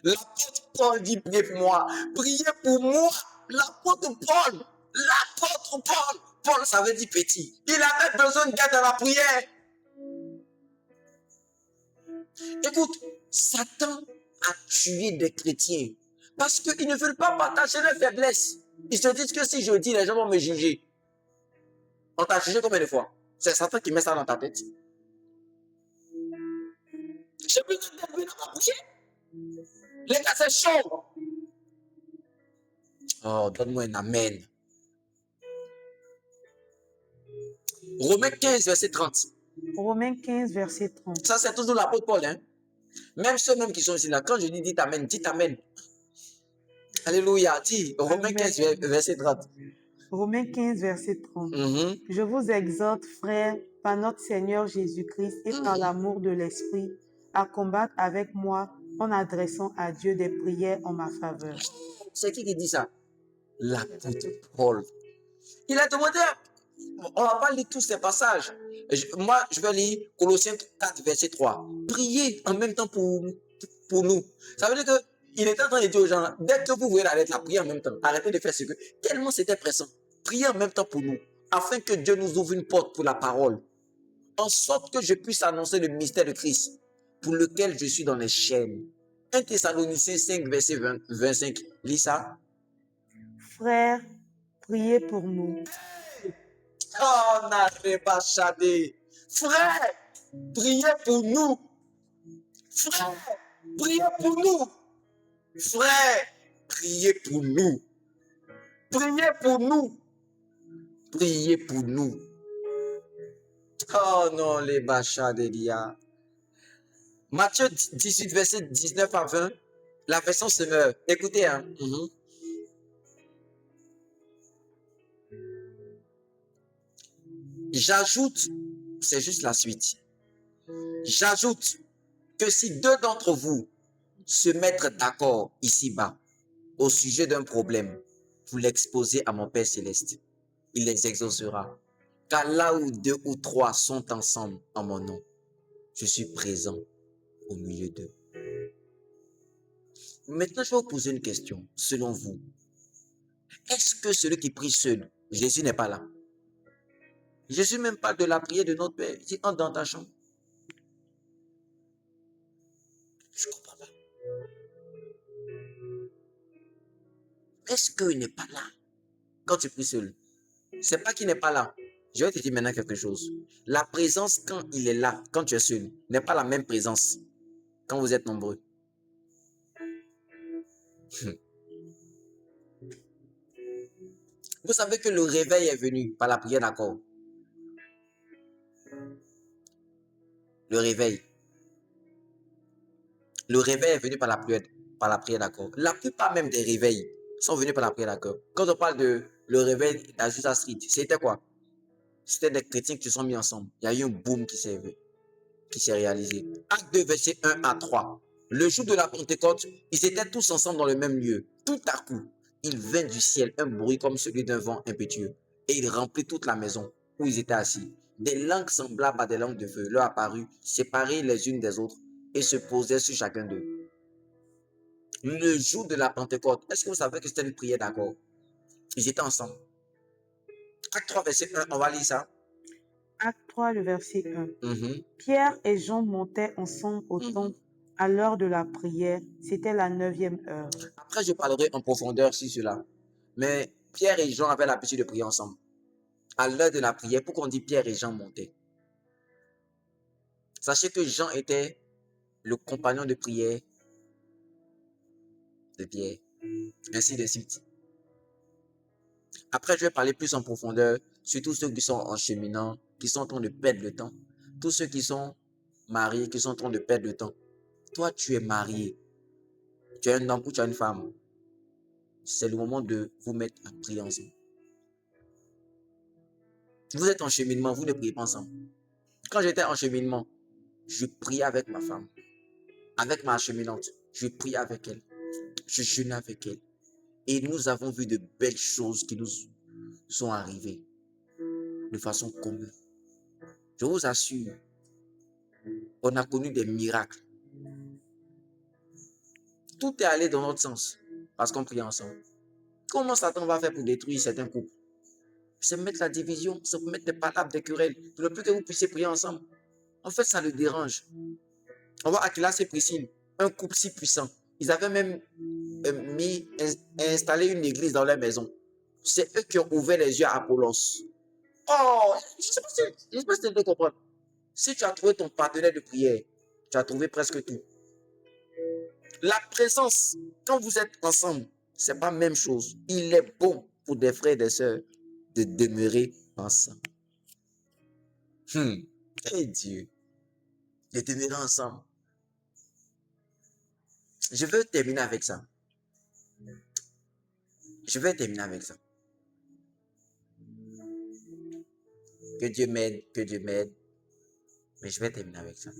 Speaker 2: L'apôtre Paul dit, priez pour moi. Priez pour moi. L'apôtre Paul. L'apôtre Paul. Paul, ça veut dire petit. Il avait besoin d'aide dans la prière. Écoute, Satan a tué des chrétiens parce qu'ils ne veulent pas partager leurs faiblesses. Ils se disent que si je dis, les gens vont me juger. On t'a jugé combien de fois? C'est Satan qui met ça dans ta tête. J'ai besoin d'aide dans ma prière. Les gars, c'est chaud. Oh, donne-moi un amen. Romains 15, verset 30.
Speaker 1: Romains 15, verset 30.
Speaker 2: Ça, c'est toujours l'apôtre Paul. Hein? Même ceux même qui sont ici là, quand je dis dites amen, dites amen. Alléluia. Dis Romains 15, verset 30.
Speaker 1: Romains 15, verset 30.
Speaker 2: Mhm.
Speaker 1: Je vous exhorte, frères, par notre Seigneur Jésus-Christ et par l'amour de l'Esprit, à combattre avec moi en adressant à Dieu des prières en ma faveur.
Speaker 2: C'est qui dit ça? L'apôtre Paul. Il a demandé, on va pas lire tous ces passages. Moi, je vais lire Colossiens 4, verset 3. Priez en même temps pour nous. Ça veut dire que il était en train de dire aux gens, dès que vous voyez la lettre, la prière en même temps. Arrêtez de faire ce que. Tellement c'était pressant. Priez en même temps pour nous, afin que Dieu nous ouvre une porte pour la parole, en sorte que je puisse annoncer le mystère de Christ, pour lequel je suis dans les chaînes. 1 Thessaloniciens 5, verset 25. Lis ça.
Speaker 1: Frères, priez pour nous.
Speaker 2: Oh, n'arrête pas chadé. Frère, priez pour nous. Frère, priez pour nous. Frère, priez pour nous. Priez pour nous. Priez pour nous. Oh non, les bachas des dia. Matthieu 18, verset 19 à 20. La version se meurt. Écoutez, hein. J'ajoute, c'est juste la suite. J'ajoute que si deux d'entre vous se mettent d'accord ici-bas au sujet d'un problème, vous l'exposez à mon Père Céleste. Il les exaucera. Car là où deux ou trois sont ensemble en mon nom, je suis présent au milieu d'eux. Maintenant, je vais vous poser une question. Selon vous, est-ce que celui qui prie seul, Jésus n'est pas là? Jésus même parle de la prière de notre Père. Il dit, entre dans ta chambre. Je ne comprends pas. Est-ce qu'il n'est pas là quand tu pries seul? C'est pas qu'il n'est pas là. Je vais te dire maintenant quelque chose. La présence, quand il est là, quand tu es seul, n'est pas la même présence quand vous êtes nombreux. Vous savez que le réveil est venu par la prière d'accord. Le réveil. Le réveil est venu par la prière d'accord. La plupart même des réveils sont venus par la prière d'accord. Quand on parle de le réveil d'Azusa Street, c'était quoi? C'était des chrétiens qui se sont mis ensemble. Il y a eu un boom qui s'est réalisé. Acte 2, verset 1 à 3. Le jour de la Pentecôte, ils étaient tous ensemble dans le même lieu. Tout à coup, il vint du ciel un bruit comme celui d'un vent impétueux, et il remplit toute la maison où ils étaient assis. Des langues semblables à des langues de feu leur apparurent, séparées les unes des autres, et se posaient sur chacun d'eux. Le jour de la Pentecôte, est-ce que vous savez que c'était une prière d'accord? Ils étaient ensemble. Acte 3, verset 1, on va lire ça.
Speaker 1: Acte 3, le verset 1.
Speaker 2: Mhm.
Speaker 1: Pierre et Jean montaient ensemble au temple à l'heure de la prière. C'était la 9e heure.
Speaker 2: Après, je parlerai en profondeur sur cela. Mais Pierre et Jean avaient l'habitude de prier ensemble. À l'heure de la prière, pourquoi on dit Pierre et Jean montaient? Sachez que Jean était le compagnon de prière de Pierre. Ainsi de suite. Après, je vais parler plus en profondeur sur tous ceux qui sont en cheminant, qui sont en train de perdre le temps. Tous ceux qui sont mariés, qui sont en train de perdre le temps. Toi, tu es marié. Tu es un homme ou tu es une femme. C'est le moment de vous mettre à prier ensemble. Vous êtes en cheminement, vous ne priez pas ensemble. Quand j'étais en cheminement, je priais avec ma femme, avec ma cheminante. Je priais avec elle. Je jeûnais avec elle. Et nous avons vu de belles choses qui nous sont arrivées de façon commune. Je vous assure, on a connu des miracles. Tout est allé dans notre sens parce qu'on priait ensemble. Comment Satan va faire pour détruire certains couples? C'est mettre la division, c'est mettre des palabres, des querelles. Pour le plus que vous puissiez prier ensemble. En fait, ça le dérange. On voit Aquilas et Priscille, un couple si puissant. Ils avaient même installé une église dans leur maison. C'est eux qui ont ouvert les yeux à Apollos. Oh, je ne sais pas si tu peux comprendre. Si tu as trouvé ton partenaire de prière, tu as trouvé presque tout. La présence, quand vous êtes ensemble, ce n'est pas la même chose. Il est bon pour des frères et des sœurs de demeurer ensemble. Et Dieu, de demeurer ensemble. Je veux terminer avec ça. Que Dieu m'aide, mais je vais terminer avec ça.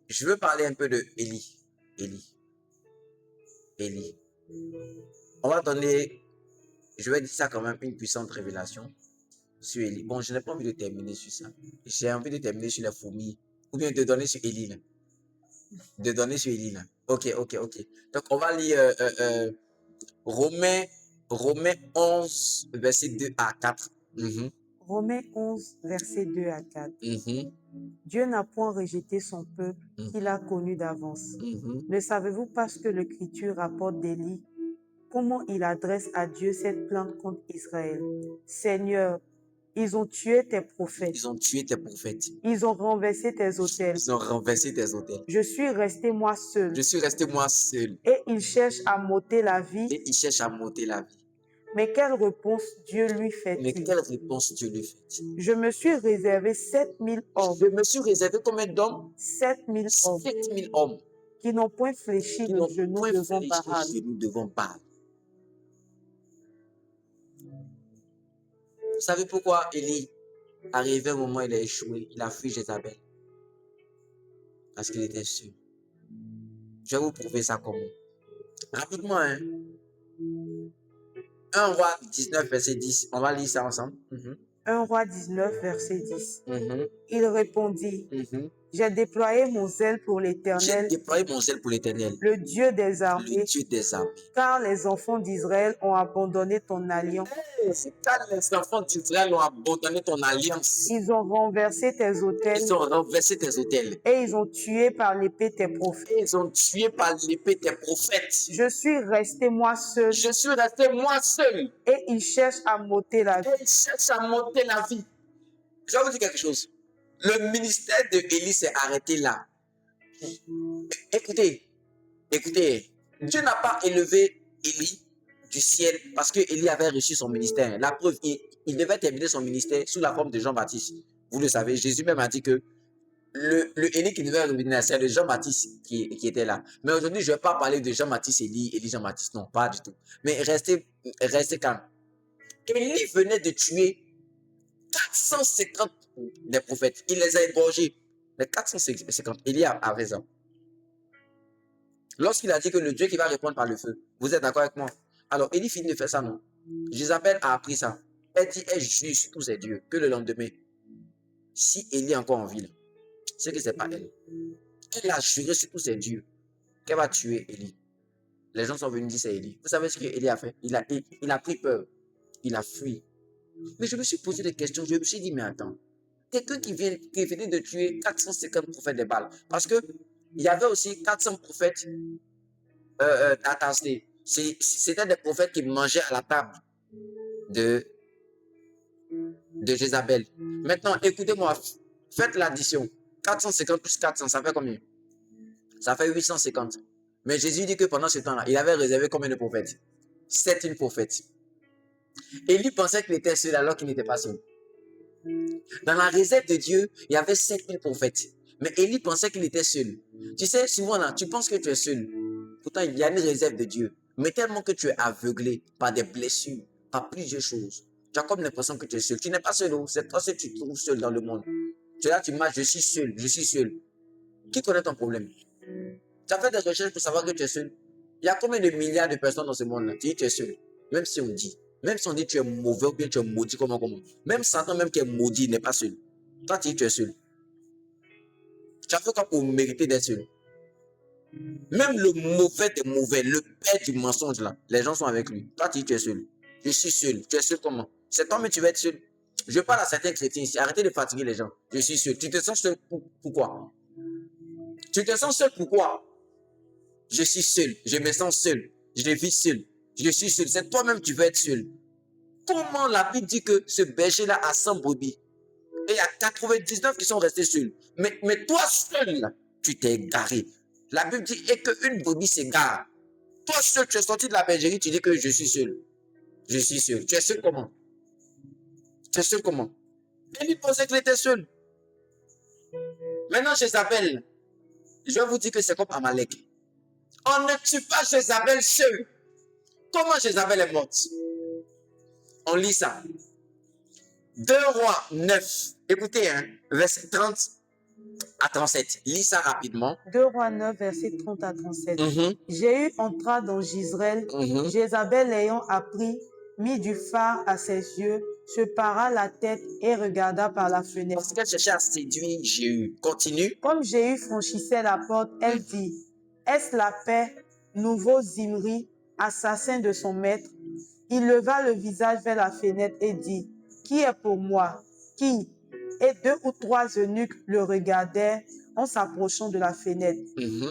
Speaker 2: Je veux parler un peu de Élie. On va donner, je vais dire ça quand même, une puissante révélation sur Élie. Bon, je n'ai pas envie de terminer sur ça. J'ai envie de terminer sur les fourmis, ou bien de donner sur Élie là. Ok. Donc, on va lire Romains 11, verset 2 à 4.
Speaker 1: Romains 11, verset 2 à 4. Dieu n'a point rejeté son peuple qu'il a connu d'avance. Ne savez-vous pas ce que l'Écriture rapporte d'Élie? Comment il adresse à Dieu cette plainte contre Israël? Seigneur, ils ont tué tes prophètes. Ils ont renversé tes autels. Je suis resté moi seul. Et ils cherchent à m'ôter la vie. Mais quelle réponse Dieu lui fait-il? Je me suis réservé 7000 hommes.
Speaker 2: Combien d'hommes?
Speaker 1: 7000 hommes. Qui n'ont point fléchi le genou devant Baal.
Speaker 2: Vous savez pourquoi Élie, arrivé au moment où il a échoué, il a fui Jézabel? Parce qu'il était sûr. Je vais vous prouver ça comment. Rapidement, 1 Roi 19, verset 10. On va lire ça ensemble.
Speaker 1: 1 Roi 19, verset 10. Il répondit, j'ai déployé mon zèle pour l'Éternel, le Dieu des armées, car les enfants d'Israël ont abandonné ton alliance. Ils ont renversé tes autels. Et ils ont tué par l'épée tes prophètes. Je suis resté moi seul. Et ils cherchent à m'ôter la vie.
Speaker 2: Je vais vous dire quelque chose. Le ministère de Élie s'est arrêté là. Écoutez, Dieu n'a pas élevé Élie du ciel parce que Élie avait reçu son ministère. La preuve, il devait terminer son ministère sous la forme de Jean-Baptiste. Vous le savez, Jésus même a dit que le Élie qui devait revenir, c'est le Jean-Baptiste qui était là. Mais aujourd'hui, je ne vais pas parler de Jean-Baptiste, Élie Jean-Baptiste, non, pas du tout. Mais restez calme. Élie venait de tuer 450 des prophètes. Il les a égorgés. Les 450, Élie a raison. Lorsqu'il a dit que le Dieu qui va répondre par le feu, vous êtes d'accord avec moi? Alors, Élie finit de faire ça, non? Jézabel a appris ça. Elle dit, elle juge sur tous ces dieux, que le lendemain, si Élie est encore en ville, c'est que ce n'est pas elle. Elle a juré sur tous ces dieux qu'elle va tuer Élie. Les gens sont venus dire c'est Élie. Vous savez ce que Élie a fait? Il a pris peur. Il a fui. Mais je me suis posé des questions. Je me suis dit, mais attends, quelqu'un qui venait de tuer 450 prophètes de Baal. Parce que il y avait aussi 400 prophètes attestés. C'était des prophètes qui mangeaient à la table de Jézabel. Maintenant, écoutez-moi, faites l'addition. 450 plus 400, ça fait combien? Ça fait 850. Mais Jésus dit que pendant ce temps-là, il avait réservé combien de prophètes? 7000 prophètes. Élie pensait qu'il était seul alors qu'il n'était pas seul. Dans la réserve de Dieu, il y avait 7000 prophètes. Mais Élie pensait qu'il était seul. Tu sais, souvent là, tu penses que tu es seul. Pourtant, il y a une réserve de Dieu. Mais tellement que tu es aveuglé par des blessures, par plusieurs choses. Tu as comme l'impression que tu es seul. Tu n'es pas seul. C'est toi seul que tu te trouves seul dans le monde. Tu es là, tu marches, je suis seul, je suis seul. Qui connaît ton problème? Tu as fait des recherches pour savoir que tu es seul. Il y a combien de milliards de personnes dans ce monde-là? Tu dis que tu es seul. Même si on dit. Même si on dit que tu es mauvais ou bien tu es maudit, comment? Même Satan, même qui est maudit, n'est pas seul. Toi, tu dis que tu es seul. Tu as fait quoi pour mériter d'être seul? Même le mauvais des mauvais, le père du mensonge là, les gens sont avec lui. Toi, tu dis que tu es seul. Je suis seul. Tu es seul comment? C'est toi, mais tu vas être seul. Je parle à certains chrétiens ici. Arrêtez de fatiguer les gens. Je suis seul. Tu te sens seul pourquoi? Tu te sens seul pourquoi? Je suis seul. Je me sens seul. Je vis seul. Je suis seul. C'est toi-même qui veux être seul. Comment la Bible dit que ce berger-là a 100 brebis et il y a 99 qui sont restés seuls. Mais toi seul, là, tu t'es égaré. La Bible dit et qu'une brebis s'égare. Toi seul, tu es sorti de la bergerie, tu dis que je suis seul. Je suis seul. Tu es seul comment? Tu es seul comment? Élie pensait qu'il était seul. Maintenant, Jézabel, je vais vous dire que c'est comme Amalek. On ne tue pas Jézabel seul. Comment Jézabel est morte? On lit ça. 2 Rois 9. Écoutez, hein, verset 30 à 37. Lis ça rapidement.
Speaker 1: 2 Rois 9, verset 30 à 37. Jéhu entra dans Jezreel. Jézabel l'ayant appris, mit du fard à ses yeux, se para la tête et regarda par la fenêtre.
Speaker 2: Parce qu'elle cherchait à séduire Jéhu. Continue.
Speaker 1: Comme Jéhu franchissait la porte, elle dit, est-ce la paix, nouveau Zimri, assassin de son maître? Il leva le visage vers la fenêtre et dit, qui est pour moi? Qui? Et 2 ou 3 eunuques le regardaient en s'approchant de la fenêtre.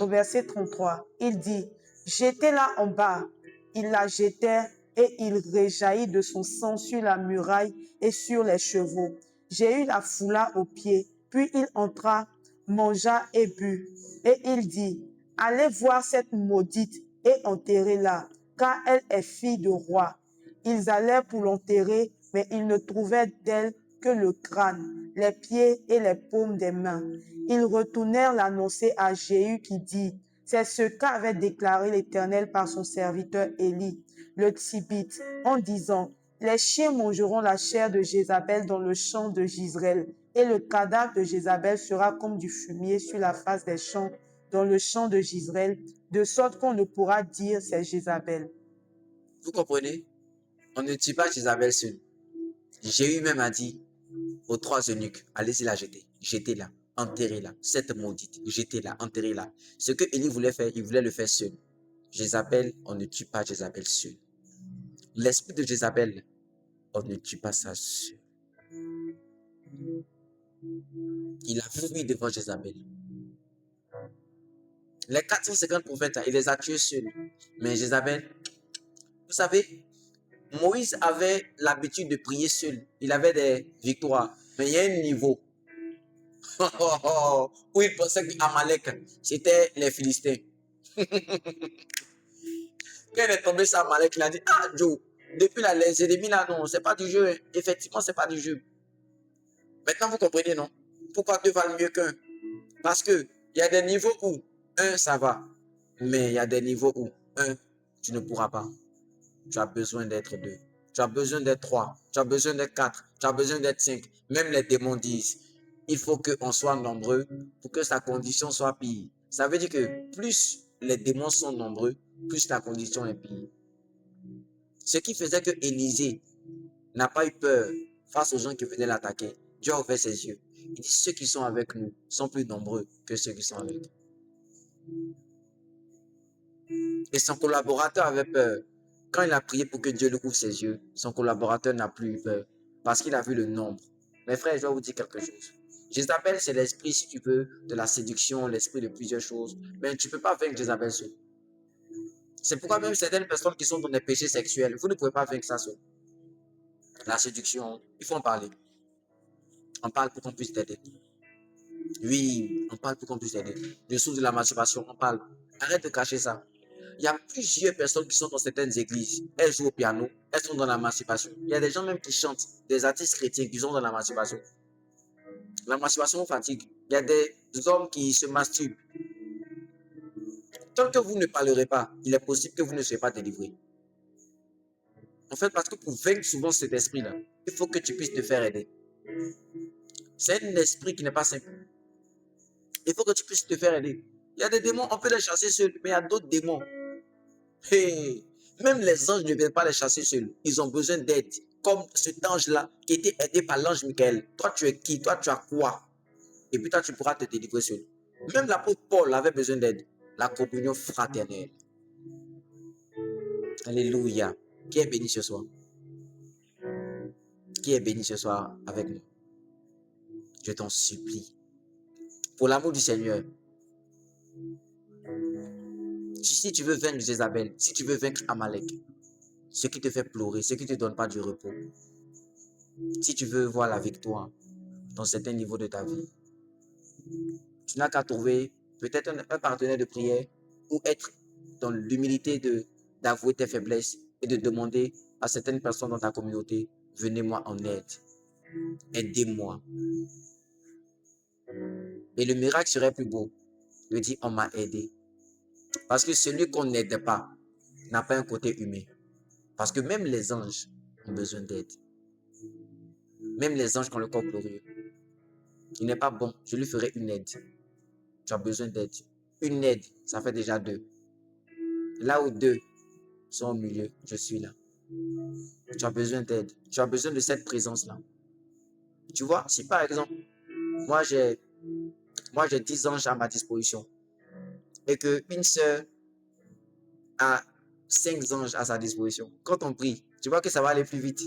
Speaker 1: Au verset 33, il dit, jetez-la en bas. Ils la jetèrent et il réjaillit de son sang sur la muraille et sur les chevaux. Jéhu la foula aux pieds, puis il entra, mangea et but. Et il dit, allez voir cette maudite et enterrez-la, car elle est fille de roi. Ils allèrent pour l'enterrer, mais ils ne trouvaient d'elle que le crâne, les pieds et les paumes des mains. Ils retournèrent l'annoncer à Jéhu qui dit, c'est ce qu'avait déclaré l'Éternel par son serviteur Élie, le Tibite, en disant, les chiens mangeront la chair de Jézabel dans le champ de Jezreel, et le cadavre de Jézabel sera comme du fumier sur la face des champs dans le champ de Jezreel, de sorte qu'on ne pourra dire c'est Jézabel.
Speaker 2: Vous comprenez? On ne tue pas Jézabel seul. Jéhu même a dit aux 3 eunuques, allez-y la jeter. Jetez-la, enterrez-la. Cette maudite, jetez-la, enterrez-la. Ce que Élie voulait faire, il voulait le faire seul. Jézabel, on ne tue pas Jézabel seul. L'esprit de Jézabel, on ne tue pas ça seul. Il a fui devant Jézabel. Les 450 prophètes, il les a tués seuls. Mais Jézabel, vous savez, Moïse avait l'habitude de prier seul. Il avait des victoires. Mais il y a un niveau où il pensait qu'Amalek, c'était les Philistins. Quand il est tombé sur Amalek, il a dit, ah Joe, depuis là, les ennemis là, non, c'est pas du jeu. Effectivement, c'est pas du jeu. Maintenant, vous comprenez, non? Pourquoi deux valent mieux qu'un? Parce que il y a des niveaux où, ça va. Mais il y a des niveaux où, tu ne pourras pas. Tu as besoin d'être 2. Tu as besoin d'être 3. Tu as besoin d'être 4. Tu as besoin d'être 5. Même les démons disent, il faut qu'on soit nombreux pour que sa condition soit pire. Ça veut dire que plus les démons sont nombreux, plus la condition est pire. Ce qui faisait que Élisée n'a pas eu peur face aux gens qui venaient l'attaquer. Dieu a ouvert ses yeux. Il dit, ceux qui sont avec nous sont plus nombreux que ceux qui sont avec nous. Et son collaborateur avait peur. Quand il a prié pour que Dieu lui ouvre ses yeux, son collaborateur n'a plus eu peur parce qu'il a vu le nombre. Mes frères, je dois vous dire quelque chose. Jézabel, c'est l'esprit, si tu veux, de la séduction, l'esprit de plusieurs choses. Mais tu ne peux pas vaincre Jézabel seul. C'est pourquoi même certaines personnes qui sont dans des péchés sexuels, vous ne pouvez pas vaincre ça seul. La séduction, il faut en parler. On parle pour qu'on puisse t'aider. Oui, on parle pour qu'on puisse t'aider. Le sous de la masturbation, on parle. Arrête de cacher ça. Il y a plusieurs personnes qui sont dans certaines églises. Elles jouent au piano, elles sont dans la masturbation. Il y a des gens même qui chantent, des artistes chrétiens qui sont dans la masturbation. La masturbation fatigue. Il y a des hommes qui se masturbent. Tant que vous ne parlerez pas, il est possible que vous ne soyez pas délivré. En fait, parce que pour vaincre souvent cet esprit-là, il faut que tu puisses te faire aider. C'est un esprit qui n'est pas simple. Il faut que tu puisses te faire aider. Il y a des démons, on peut les chasser seuls, mais il y a d'autres démons. Hey, même les anges ne viennent pas les chasser seuls. Ils ont besoin d'aide. Comme cet ange-là qui était aidé par l'ange Michael. Toi, tu es qui? Toi, tu as quoi? Et puis toi, tu pourras te délivrer seul. Même l'apôtre Paul avait besoin d'aide. La communion fraternelle. Alléluia. Qui est béni ce soir? Qui est béni ce soir avec nous? Je t'en supplie. Pour l'amour du Seigneur. Si tu veux vaincre Jézabel, si tu veux vaincre Amalek, ce qui te fait pleurer, ce qui ne te donne pas du repos, si tu veux voir la victoire dans certains niveaux de ta vie, tu n'as qu'à trouver peut-être un partenaire de prière ou être dans l'humilité d'avouer tes faiblesses et de demander à certaines personnes dans ta communauté, venez-moi en aide, aidez-moi. Et le miracle serait plus beau. Je dis, on m'a aidé. Parce que celui qu'on n'aide pas n'a pas un côté humain. Parce que même les anges ont besoin d'aide. Même les anges qui ont le corps glorieux. Il n'est pas bon, je lui ferai une aide. Tu as besoin d'aide. Une aide, ça fait déjà 2. Là où 2 sont au milieu, je suis là. Tu as besoin d'aide. Tu as besoin de cette présence-là. Tu vois, si par exemple, moi j'ai 10 anges à ma disposition et qu'une sœur a 5 anges à sa disposition, quand on prie, tu vois que ça va aller plus vite.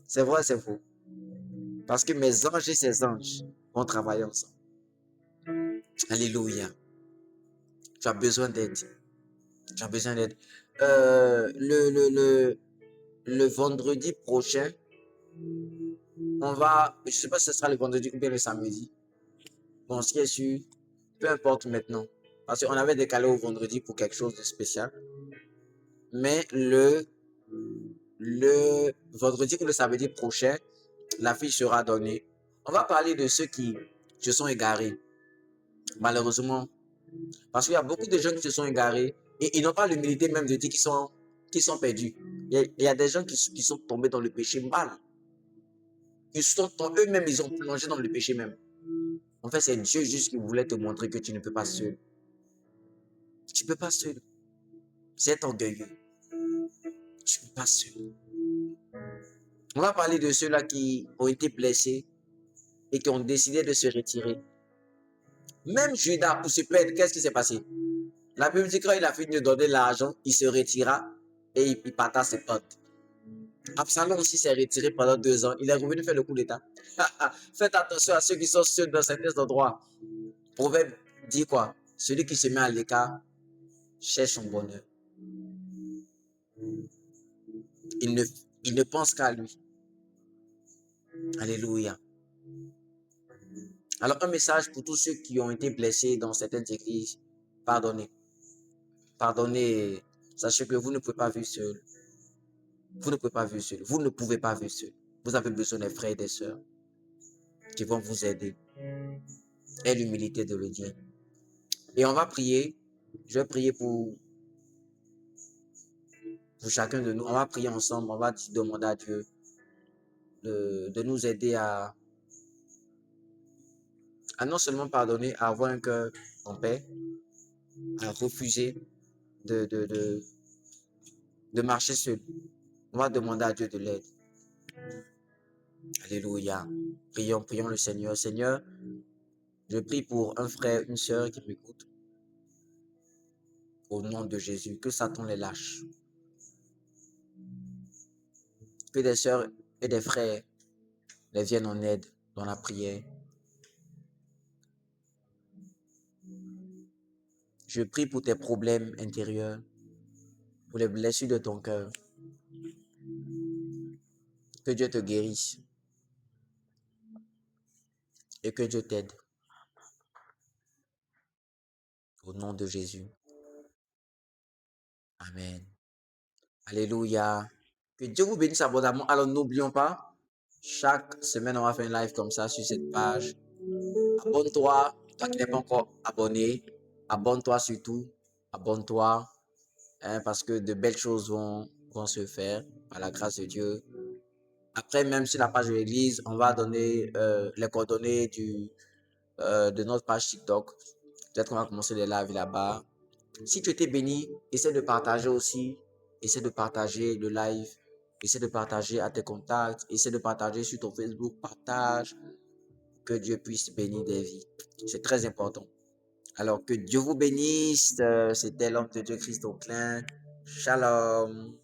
Speaker 2: C'est vrai, c'est faux. Parce que mes anges et ses anges vont travailler ensemble. Alléluia. Tu as besoin d'aide. Tu as besoin d'aide. Le vendredi prochain, on va, je ne sais pas si ce sera le vendredi ou bien le samedi. Bon, ce qui est sûr, peu importe maintenant. Parce qu'on avait décalé au vendredi pour quelque chose de spécial. Mais le vendredi ou le samedi prochain, la fiche sera donnée. On va parler de ceux qui se sont égarés. Malheureusement, parce qu'il y a beaucoup de gens qui se sont égarés et ils n'ont pas l'humilité même de dire qu'ils sont perdus. Il y a des gens qui sont tombés dans le péché mal. Eux-mêmes, ils ont plongé dans le péché même. En fait, c'est Dieu juste qui voulait te montrer que tu ne peux pas seul. Tu ne peux pas seul. C'est orgueilleux. Tu ne peux pas seul. On va parler de ceux-là qui ont été blessés et qui ont décidé de se retirer. Même Judas, pour se perdre, qu'est-ce qui s'est passé? La Bible dit que quand il a fini de donner l'argent, il se retira et il parta ses potes. Absalom aussi s'est retiré pendant 2 ans. Il est revenu faire le coup d'état. Faites attention à ceux qui sont seuls dans certains endroits. Proverbe dit quoi? Celui qui se met à l'écart cherche son bonheur. Il ne pense qu'à lui. Alléluia. Alors, un message pour tous ceux qui ont été blessés dans certaines églises. Pardonnez. Pardonnez. Sachez que vous ne pouvez pas vivre seul. Vous ne pouvez pas vivre seul. Vous ne pouvez pas vivre seul. Vous avez besoin des frères et des sœurs qui vont vous aider. Aie l'humilité de le dire. Et on va prier. Je vais prier pour chacun de nous. On va prier ensemble. On va demander à Dieu de nous aider à non seulement pardonner, à avoir un cœur en paix, à refuser de marcher seul. On va demander à Dieu de l'aide. Alléluia. Prions le Seigneur. Seigneur, je prie pour un frère, une sœur qui m'écoute. Au nom de Jésus, que Satan les lâche. Que des sœurs et des frères les viennent en aide dans la prière. Je prie pour tes problèmes intérieurs, pour les blessures de ton cœur. Que Dieu te guérisse et que Dieu t'aide. Au nom de Jésus. Amen. Alléluia. Que Dieu vous bénisse abondamment. Alors n'oublions pas, chaque semaine, on va faire un live comme ça sur cette page. Abonne-toi, toi qui n'es pas encore abonné. Abonne-toi surtout. Abonne-toi. Parce que de belles choses vont se faire par la grâce de Dieu. Après, même sur la page de l'église, on va donner les coordonnées de notre page TikTok. Peut-être qu'on va commencer les lives là-bas. Si tu étais béni, essaie de partager aussi. Essaie de partager le live. Essaie de partager à tes contacts. Essaie de partager sur ton Facebook. Partage. Que Dieu puisse bénir des vies. C'est très important. Alors que Dieu vous bénisse. C'était l'homme de Dieu Christ Auclin. Shalom.